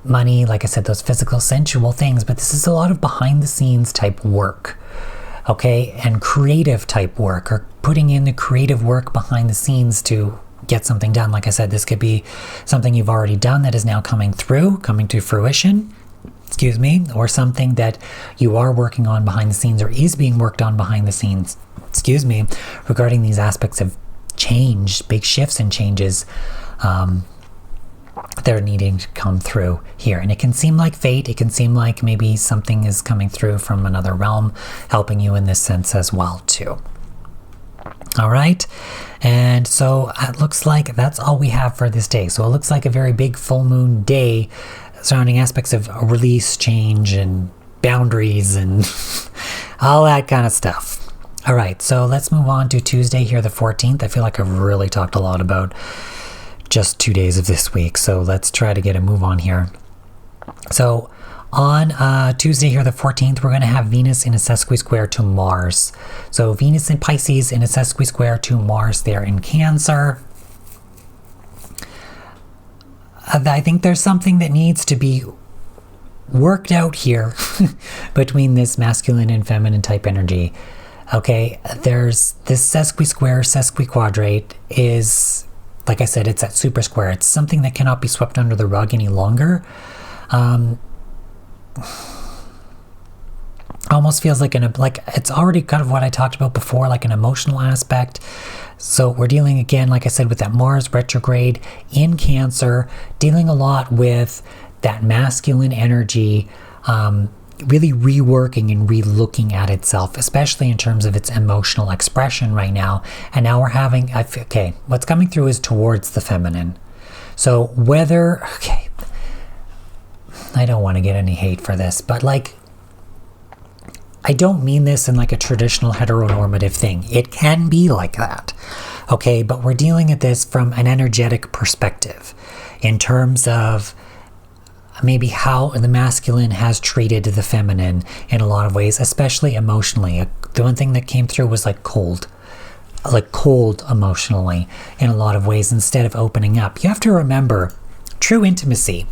Speaker 1: Money, like I said, those physical, sensual things. But this is a lot of behind-the-scenes type work, okay? And creative type work, or putting in the creative work behind the scenes to get something done. Like I said, this could be something you've already done that is now coming to fruition. Or something that you are working on behind the scenes, or is being worked on behind the scenes, regarding these aspects of change, big shifts and changes that are needing to come through here. And it can seem like fate, it can seem like maybe something is coming through from another realm, helping you in this sense as well too. All right, and so it looks like that's all we have for this day. So it looks like a very big full moon day surrounding aspects of release, change, and boundaries, and all that kind of stuff. All right, so let's move on to Tuesday here, the 14th. I feel like I've really talked a lot about just 2 days of this week, so let's try to get a move on here. So on Tuesday here, the 14th, we're going to have Venus in a sesqui-square to Mars. So Venus in Pisces in a sesqui-square to Mars there in Cancer. I think there's something that needs to be worked out here between this masculine and feminine type energy. Okay, there's this sesqui-square, sesqui-quadrate is, like I said, it's that super square. It's something that cannot be swept under the rug any longer. almost feels like it's already kind of what I talked about before, like an emotional aspect. So we're dealing again, like I said, with that Mars retrograde in Cancer, dealing a lot with that masculine energy, really reworking and relooking at itself, especially in terms of its emotional expression right now. And now we're having, okay, what's coming through is towards the feminine. So whether, okay, I don't want to get any hate for this, but like, I don't mean this in like a traditional heteronormative thing. It can be like that, okay? But we're dealing at this from an energetic perspective in terms of maybe how the masculine has treated the feminine in a lot of ways, especially emotionally. The one thing that came through was like cold emotionally in a lot of ways instead of opening up. You have to remember true intimacy.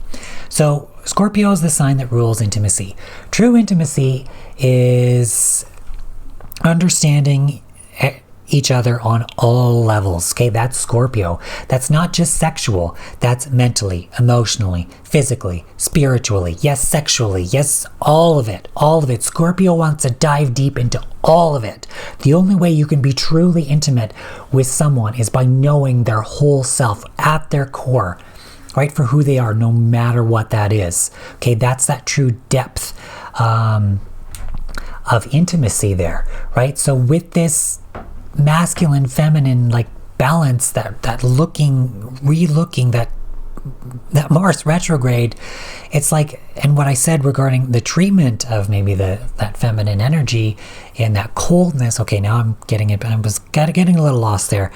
Speaker 1: So Scorpio is the sign that rules intimacy. True intimacy is understanding each other on all levels. Okay, that's Scorpio. That's not just sexual. That's mentally, emotionally, physically, spiritually. Yes, sexually. Yes, all of it. All of it. Scorpio wants to dive deep into all of it. The only way you can be truly intimate with someone is by knowing their whole self at their core, right? For who they are, no matter what that is. Okay, that's that true depth of intimacy there, right? So with this masculine feminine like balance, that relooking that Mars retrograde, it's like, and what I said regarding the treatment of maybe that feminine energy and that coldness, okay, now I'm getting it, but I was getting a little lost there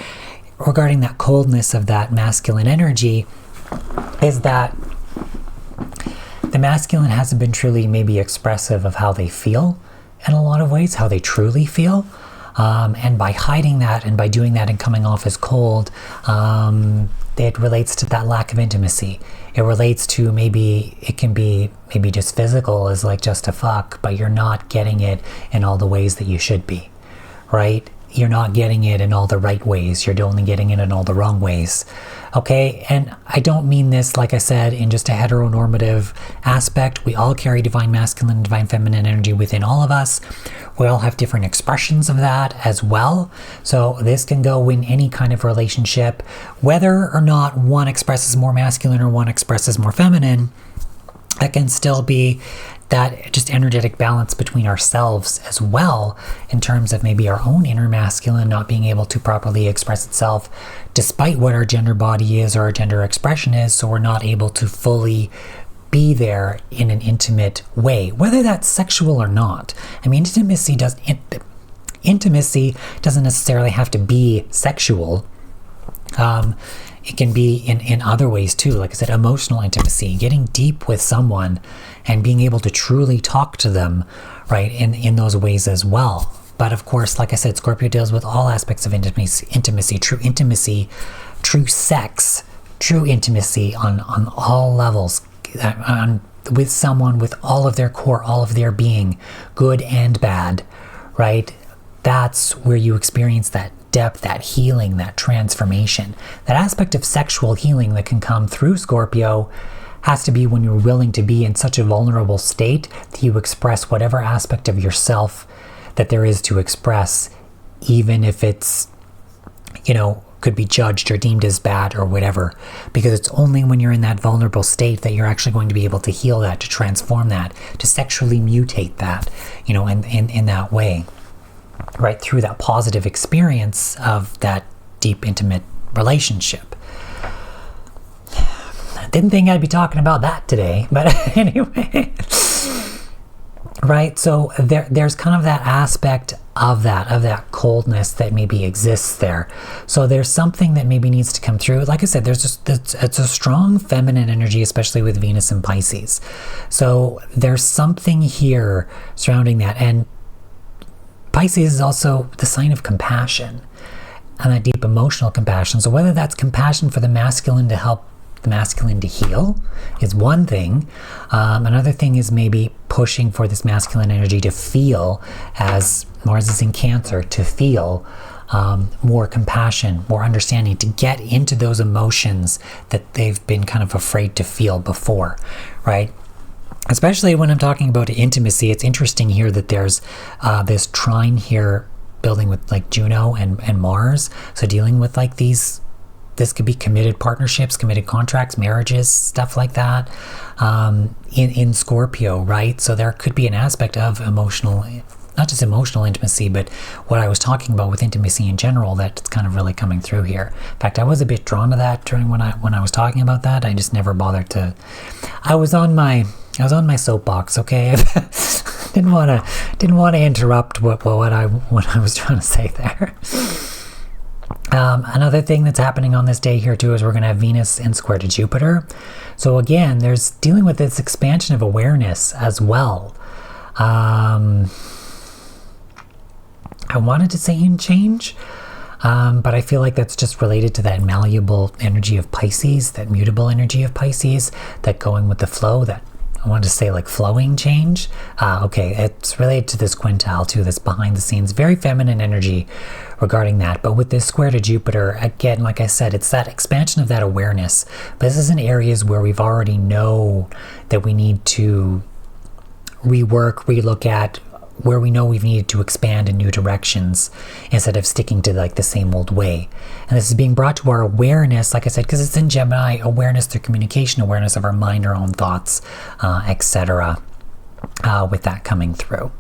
Speaker 1: regarding that coldness of that masculine energy, is that the masculine hasn't been truly maybe expressive of how they feel in a lot of ways, how they truly feel. And by hiding that and by doing that and coming off as cold, it relates to that lack of intimacy. It relates to maybe just physical, as like just a fuck, but you're not getting it in all the ways that you should be, right? You're not getting it in all the right ways. You're only getting it in all the wrong ways. Okay, and I don't mean this, like I said, in just a heteronormative aspect. We all carry divine masculine and divine feminine energy within all of us. We all have different expressions of that as well. So this can go in any kind of relationship, whether or not one expresses more masculine or one expresses more feminine. That can still be that just energetic balance between ourselves as well, in terms of maybe our own inner masculine not being able to properly express itself despite what our gender body is or our gender expression is, so we're not able to fully be there in an intimate way, whether that's sexual or not. I mean, intimacy doesn't necessarily have to be sexual. It can be in other ways too. Like I said, emotional intimacy, getting deep with someone and being able to truly talk to them, right, in those ways as well. But of course, like I said, Scorpio deals with all aspects of intimacy, true sex, true intimacy on all levels, with someone with all of their core, all of their being, good and bad, right? That's where you experience that depth, that healing, that transformation. That aspect of sexual healing that can come through Scorpio has to be when you're willing to be in such a vulnerable state that you express whatever aspect of yourself that there is to express, even if it's, could be judged or deemed as bad or whatever, because it's only when you're in that vulnerable state that you're actually going to be able to heal that, to transform that, to sexually mutate that, in that way, right, through that positive experience of that deep, intimate relationship. I didn't think I'd be talking about that today, but anyway, right? So there's kind of that aspect of that coldness that maybe exists there. So there's something that maybe needs to come through. Like I said, it's a strong feminine energy, especially with Venus and Pisces. So there's something here surrounding that. And Pisces is also the sign of compassion and that deep emotional compassion. So whether that's compassion for the masculine to help the masculine to heal is one thing. Another thing is maybe pushing for this masculine energy to feel, as Mars is in Cancer, to feel more compassion, more understanding, to get into those emotions that they've been kind of afraid to feel before, right? especially when I'm talking about intimacy. It's interesting here that there's this trine here building with like Juno and Mars. So dealing with like this could be committed partnerships, committed contracts, marriages, stuff like that, in Scorpio, right? So there could be an aspect of emotional, not just emotional intimacy, but what I was talking about with intimacy in general, that's kind of really coming through here. In fact, I was a bit drawn to that during when I was talking about that. I just never bothered to. I was on my soapbox, okay? didn't want to interrupt what I was trying to say there. Another thing that's happening on this day here too is we're going to have Venus in square to Jupiter. So again, there's dealing with this expansion of awareness as well. I wanted to say in change, but I feel like that's just related to that malleable energy of Pisces, that mutable energy of Pisces, that going with the flow, that I wanted to say like flowing change. Okay, it's related to this quintile too, this behind the scenes, very feminine energy regarding that. But with this square to Jupiter, again, like I said, it's that expansion of that awareness. But this is in areas where we've already know that we need to rework, relook at, where we know we've needed to expand in new directions instead of sticking to like the same old way. And this is being brought to our awareness, like I said, because it's in Gemini, awareness through communication, awareness of our mind, our own thoughts, etc. With that coming through.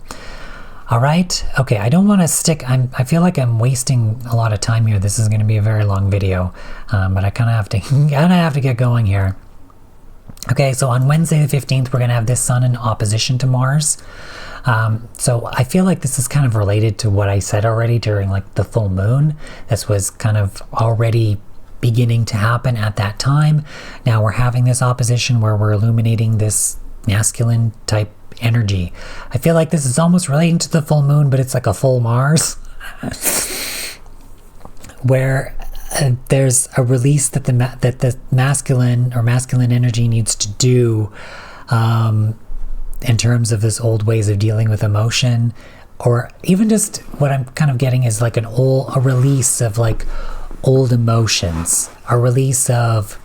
Speaker 1: All right. Okay. I don't want to stick. I feel like I'm wasting a lot of time here. This is going to be a very long video, but I kind of have to get going here. Okay. So on Wednesday the 15th, we're going to have this Sun in opposition to Mars. So I feel like this is kind of related to what I said already during like the full moon. This was kind of already beginning to happen at that time. Now we're having this opposition where we're illuminating this masculine type energy. I feel like this is almost relating to the full moon, but it's like a full Mars where there's a release that the masculine energy needs to do, in terms of this old ways of dealing with emotion, or even just what I'm kind of getting is like a release of like old emotions, a release of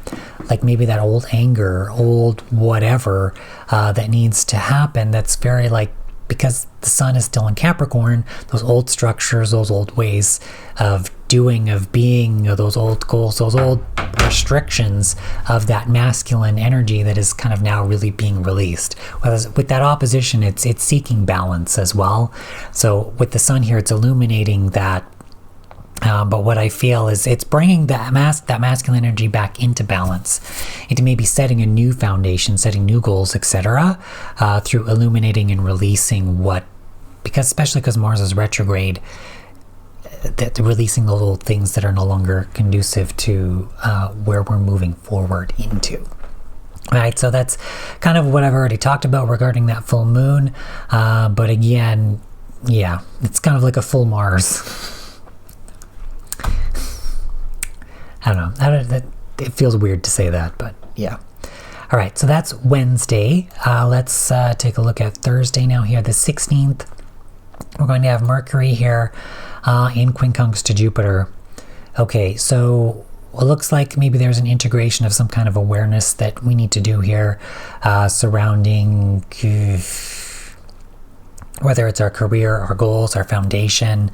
Speaker 1: like maybe that old anger, old whatever that needs to happen. That's very like, because the Sun is still in Capricorn, those old structures, those old ways of doing, of being, those old goals, those old restrictions of that masculine energy that is kind of now really being released. Whereas with that opposition, it's seeking balance as well. So with the Sun here, it's illuminating that. But what I feel is it's bringing that masculine energy back into balance, into maybe setting a new foundation, setting new goals, etc., through illuminating and releasing especially because Mars is retrograde, that releasing those old things that are no longer conducive to where we're moving forward into. All right, so that's kind of what I've already talked about regarding that full moon. But again, yeah, it's kind of like a full Mars. I don't know. It feels weird to say that, but yeah. All right, so that's Wednesday. Let's take a look at Thursday now here, the 16th. We're going to have Mercury here in quincunx to Jupiter. Okay, so it looks like maybe there's an integration of some kind of awareness that we need to do here surrounding whether it's our career, our goals, our foundation.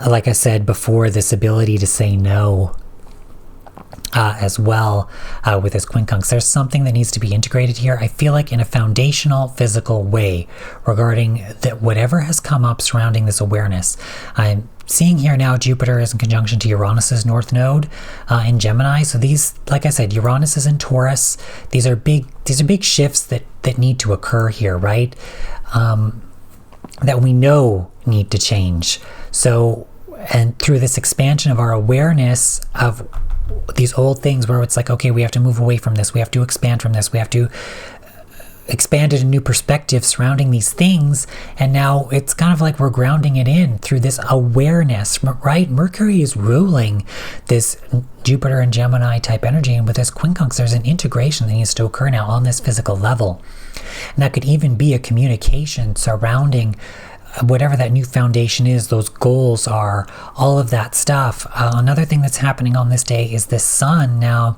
Speaker 1: Like I said before, this ability to say no as well with this quincunx. There's something that needs to be integrated here. I feel like in a foundational physical way regarding that whatever has come up surrounding this awareness. I'm seeing here now Jupiter is in conjunction to Uranus's north node in Gemini. So these, like I said, Uranus is in Taurus. These are big shifts that need to occur here, right? That we know need to change. So, and through this expansion of our awareness of these old things where it's like, okay, we have to move away from this, we have to expand from this, we have to expand it a new perspective surrounding these things. And now it's kind of like we're grounding it in through this awareness, right? Mercury is ruling this Jupiter and Gemini type energy, and with this quincunx there's an integration that needs to occur now on this physical level. And that could even be a communication surrounding whatever that new foundation is, those goals are, all of that stuff. Another thing that's happening on this day is the Sun now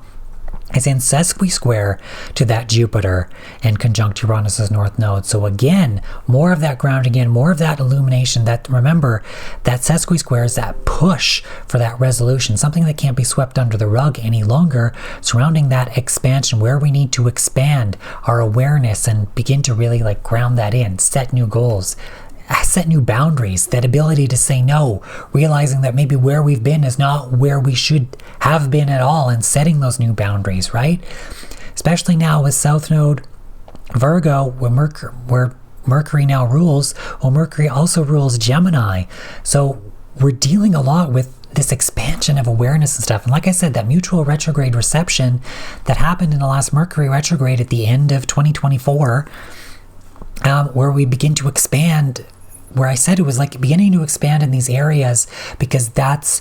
Speaker 1: is in sesqui-square to that Jupiter and conjunct Uranus's north node. So again, more of that grounding in, more of that illumination. That, remember, that sesqui-square is that push for that resolution, something that can't be swept under the rug any longer, surrounding that expansion, where we need to expand our awareness and begin to really like ground that in, set new goals, set new boundaries, that ability to say no, realizing that maybe where we've been is not where we should have been at all, and setting those new boundaries, right? Especially now with South Node Virgo, where Mercury now rules. Well, Mercury also rules Gemini. So we're dealing a lot with this expansion of awareness and stuff. And like I said, that mutual retrograde reception that happened in the last Mercury retrograde at the end of 2024, where we begin to expand, where I said it was like beginning to expand in these areas, because that's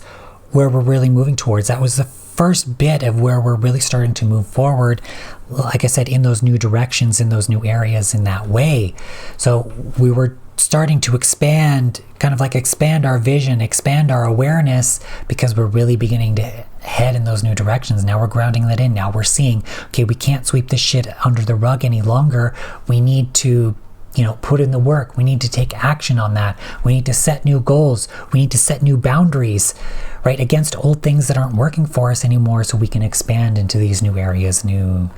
Speaker 1: where we're really moving towards. That was the first bit of where we're really starting to move forward, like I said, in those new directions, in those new areas, in that way. So we were starting to expand, kind of like expand our vision, expand our awareness, because we're really beginning to head in those new directions. Now we're grounding that in. Now we're seeing, okay, we can't sweep this shit under the rug any longer. We need to put in the work. We need to take action on that. We need to set new goals. We need to set new boundaries, right, against old things that aren't working for us anymore, so we can expand into these new areas, new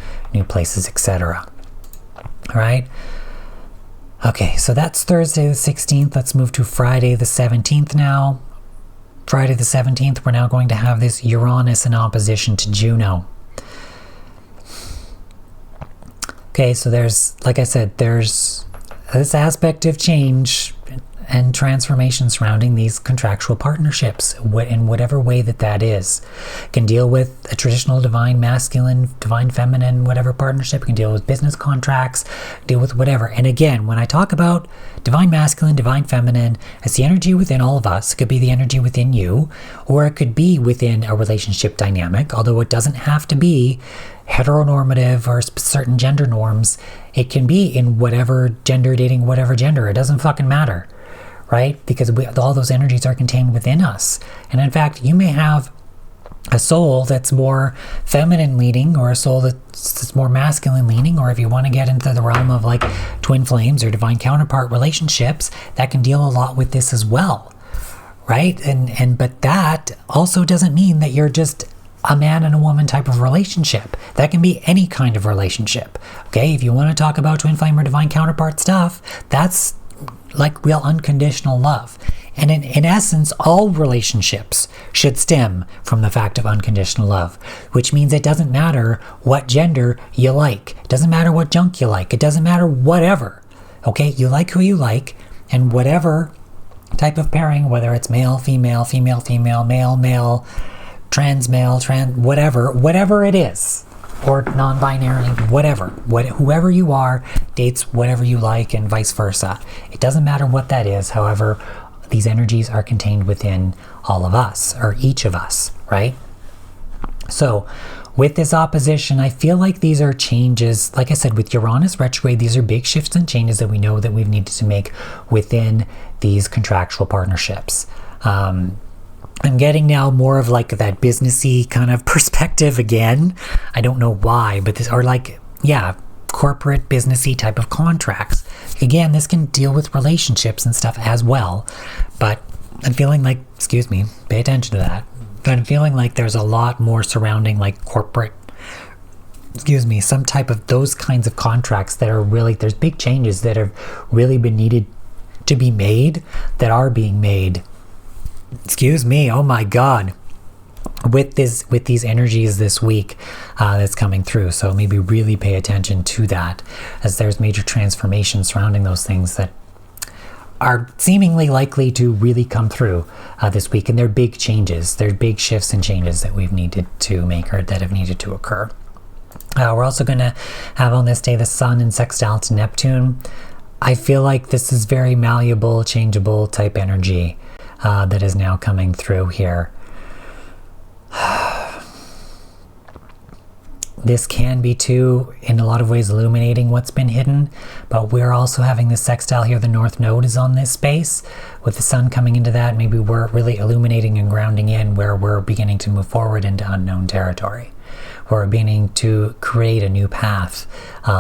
Speaker 1: places, etc. All right. Okay, so that's Thursday the 16th. Let's move to Friday the 17th now. Friday the 17th, we're now going to have this Uranus in opposition to Juno. Okay, so there's, like I said, there's this aspect of change and transformation surrounding these contractual partnerships, in whatever way that is. It can deal with a traditional divine masculine, divine feminine, whatever partnership. It can deal with business contracts, deal with whatever. And again, when I talk about divine masculine, divine feminine, it's the energy within all of us. It could be the energy within you, or it could be within a relationship dynamic, although it doesn't have to be heteronormative or certain gender norms. It can be in whatever gender, dating whatever gender. It doesn't fucking matter, right? Because all those energies are contained within us. And in fact, you may have a soul that's more feminine leaning, or a soul that's more masculine leaning, or if you want to get into the realm of like twin flames or divine counterpart relationships, that can deal a lot with this as well, right? But that also doesn't mean that you're just a man and a woman type of relationship. That can be any kind of relationship. Okay, if you want to talk about twin flame or divine counterpart stuff, that's like real unconditional love. And in essence, all relationships should stem from the fact of unconditional love, which means it doesn't matter what gender you like. It doesn't matter what junk you like. It doesn't matter whatever. Okay, you like who you like, and whatever type of pairing, whether it's male, female, female, female, male, male, trans male, whatever it is, or non-binary, whoever you are dates whatever you like, and vice versa. It doesn't matter what that is. However, these energies are contained within all of us, or each of us, right? So with this opposition, I feel like these are changes. Like I said, with Uranus retrograde, these are big shifts and changes that we know that we've needed to make within these contractual partnerships. I'm getting now more of like that businessy kind of perspective again. I don't know why, but this are like, corporate businessy type of contracts. Again, this can deal with relationships and stuff as well, but I'm feeling like, pay attention to that. But I'm feeling like there's a lot more surrounding like corporate, some type of those kinds of contracts that are really, there's big changes that have really been needed to be made, that are being made. Oh my God, with these energies this week that's coming through. So maybe really pay attention to that, as there's major transformation surrounding those things that are seemingly likely to really come through this week. And they're big changes, they're big shifts and changes that we've needed to make, or that have needed to occur. We're also going to have on this day the Sun in sextile to Neptune. I feel like this is very malleable, changeable type energy that is now coming through here. This can be too, in a lot of ways, illuminating what's been hidden, but we're also having this sextile here. The North Node is on this space. With the Sun coming into that, maybe we're really illuminating and grounding in where we're beginning to move forward into unknown territory, we're beginning to create a new path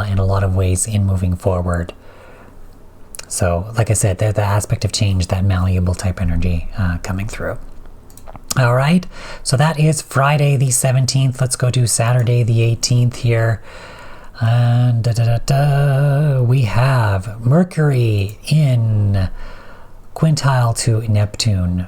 Speaker 1: in a lot of ways in moving forward. So, like I said, there's the aspect of change, that malleable type energy coming through. All right, so that is Friday the 17th. Let's go to Saturday the 18th here. And we have Mercury in quintile to Neptune.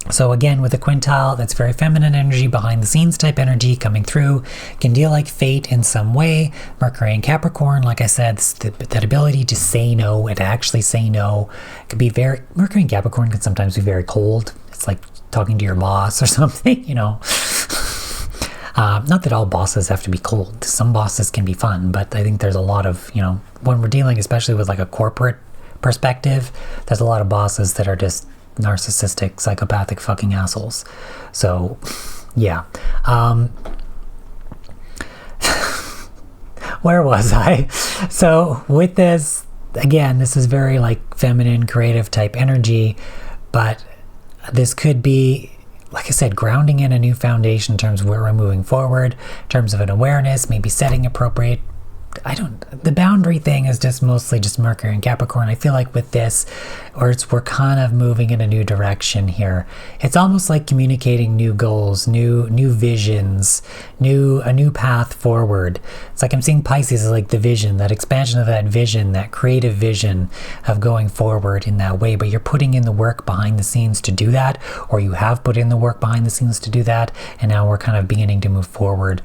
Speaker 1: So again, with a quintile, that's very feminine energy, behind the scenes type energy coming through, can deal like fate in some way. Mercury and Capricorn, like I said, that ability to say no and actually say no. It could be Mercury and Capricorn can sometimes be very cold. It's like talking to your boss or something, you know. Not that all bosses have to be cold. Some bosses can be fun, but I think there's a lot of, you know, when we're dealing especially with like a corporate perspective, there's a lot of bosses that are just narcissistic, psychopathic fucking assholes. So, yeah. Where was I? So, with this, again, this is very like feminine, creative type energy, but this could be, like I said, grounding in a new foundation in terms of where we're moving forward, in terms of an awareness, maybe setting appropriate. The boundary thing is just mostly just Mercury and Capricorn. I feel like with this, we're kind of moving in a new direction here. It's almost like communicating new goals, new visions, a new path forward. It's like I'm seeing Pisces as like the vision, that expansion of that vision, that creative vision of going forward in that way. But you're putting in the work behind the scenes to do that, or you have put in the work behind the scenes to do that, and now we're kind of beginning to move forward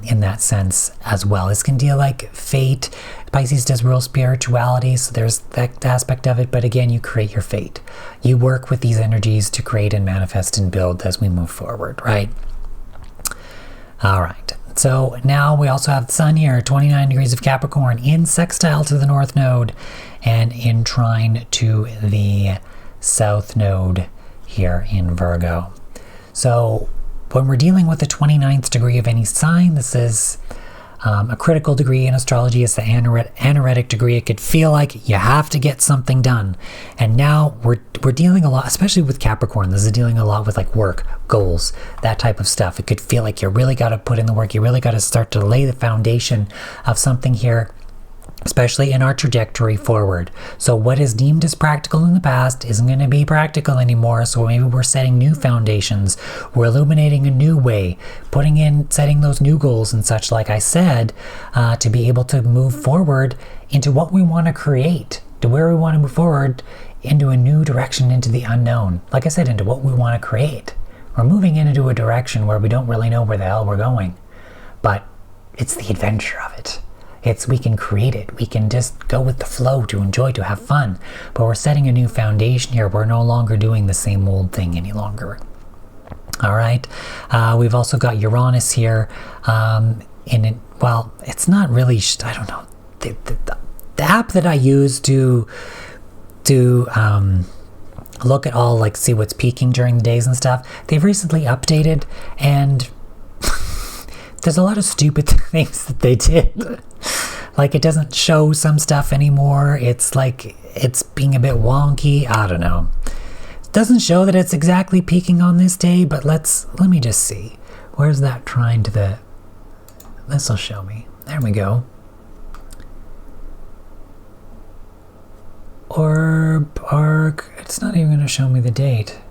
Speaker 1: in that sense as well. This can deal like fate. Pisces does real spirituality, so there's that aspect of it, but again, you create your fate. You work with these energies to create and manifest and build as we move forward, right? All right, so now we also have the Sun here, 29 degrees of Capricorn, in sextile to the North Node and in trine to the South Node here in Virgo. So when we're dealing with the 29th degree of any sign, this is a critical degree in astrology. It's the anaretic degree. It could feel like you have to get something done. And now we're dealing a lot, especially with Capricorn, this is dealing a lot with like work, goals, that type of stuff. It could feel like you really got to put in the work. You really got to start to lay the foundation of something here, especially in our trajectory forward. So what is deemed as practical in the past isn't going to be practical anymore. So maybe we're setting new foundations. We're illuminating a new way, setting those new goals and such, like I said, to be able to move forward into what we want to create, to where we want to move forward into a new direction, into the unknown. Like I said, into what we want to create. We're moving into a direction where we don't really know where the hell we're going, but it's the adventure of it. We can create it. We can just go with the flow, to enjoy, to have fun. But we're setting a new foundation here. We're no longer doing the same old thing any longer. All right. We've also got Uranus here. Well, it's not really, I don't know. The app that I use to look at all, like, see what's peaking during the days and stuff, they've recently updated, and there's a lot of stupid things that they did. Like, it doesn't show some stuff anymore. It's like, it's being a bit wonky. I don't know. It doesn't show that it's exactly peaking on this day, but let me just see. Where's that trine to the... This'll show me. There we go. Orb, arc. It's not even going to show me the date.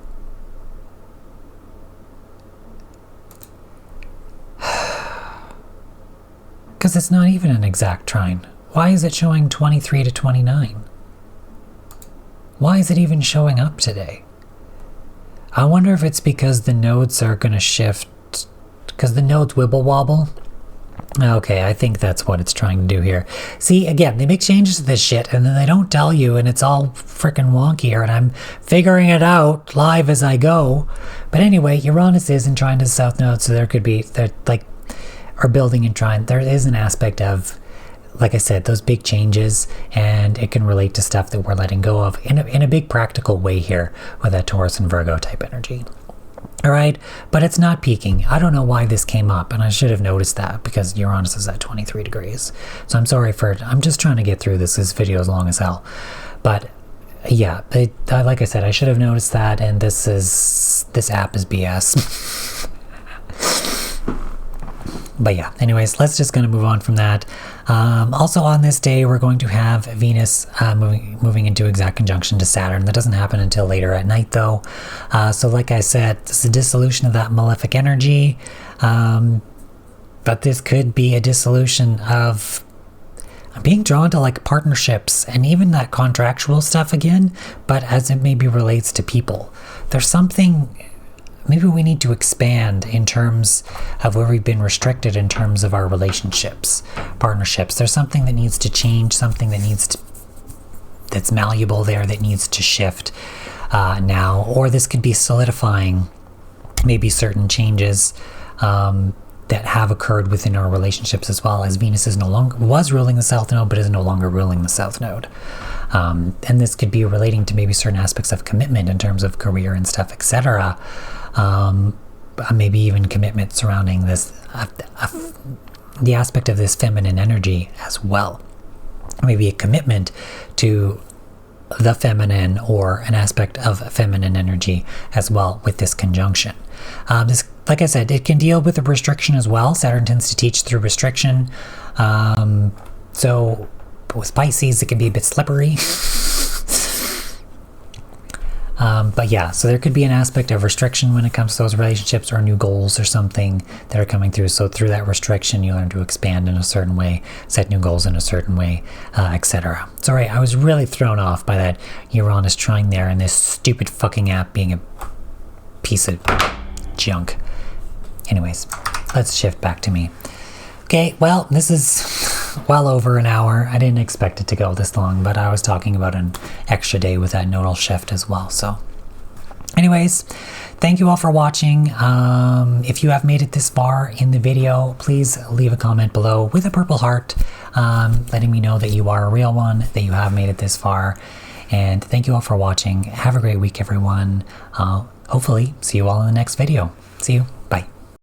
Speaker 1: Because it's not even an exact trine. Why is it showing 23 to 29? Why is it even showing up today? I wonder if it's because the nodes are going to shift, because the nodes wibble wobble. Okay, I think that's what it's trying to do here. See, again, they make changes to this shit and then they don't tell you, and it's all freaking wonky here, and I'm figuring it out live as I go. But anyway, Uranus is in trine to the South Node, so there could be, are building in trine. There is an aspect of, like I said, those big changes, and it can relate to stuff that we're letting go of in a big practical way here with that Taurus and Virgo type energy. All right, but it's not peaking. I don't know why this came up, and I should have noticed that because Uranus is at 23 degrees. So I'm sorry I'm just trying to get through this. This video is long as hell. But yeah, like I said, I should have noticed that, and this app is BS. But yeah, anyways, let's just going to move on from that. Also on this day, we're going to have Venus moving into exact conjunction to Saturn. That doesn't happen until later at night, though. So like I said, this is a dissolution of that malefic energy. But this could be a dissolution of being drawn to like partnerships and even that contractual stuff again, but as it maybe relates to people. There's something, maybe we need to expand in terms of where we've been restricted in terms of our relationships, partnerships. There's something that needs to change, something that needs to, that's malleable there, that needs to shift now. Or this could be solidifying maybe certain changes that have occurred within our relationships, as well, as Venus is no longer was ruling the South Node, but is no longer ruling the South Node. And this could be relating to maybe certain aspects of commitment in terms of career and stuff, etc. Maybe even commitment surrounding this, the aspect of this feminine energy as well. Maybe a commitment to the feminine, or an aspect of feminine energy as well with this conjunction. This, like I said, it can deal with a restriction as well. Saturn tends to teach through restriction. So with Pisces, it can be a bit slippery. But yeah, so there could be an aspect of restriction when it comes to those relationships, or new goals or something that are coming through. So through that restriction, you learn to expand in a certain way, set new goals in a certain way, etc. Sorry, I was really thrown off by that Uranus trine there, and this stupid fucking app being a piece of junk. Anyways, let's shift back to me. Okay, well, this is well over an hour. I didn't expect it to go this long, but I was talking about an extra day with that nodal shift as well. So anyways, thank you all for watching. If you have made it this far in the video, please leave a comment below with a purple heart, letting me know that you are a real one, that you have made it this far. And thank you all for watching. Have a great week, everyone. Hopefully see you all in the next video. See you. Bye.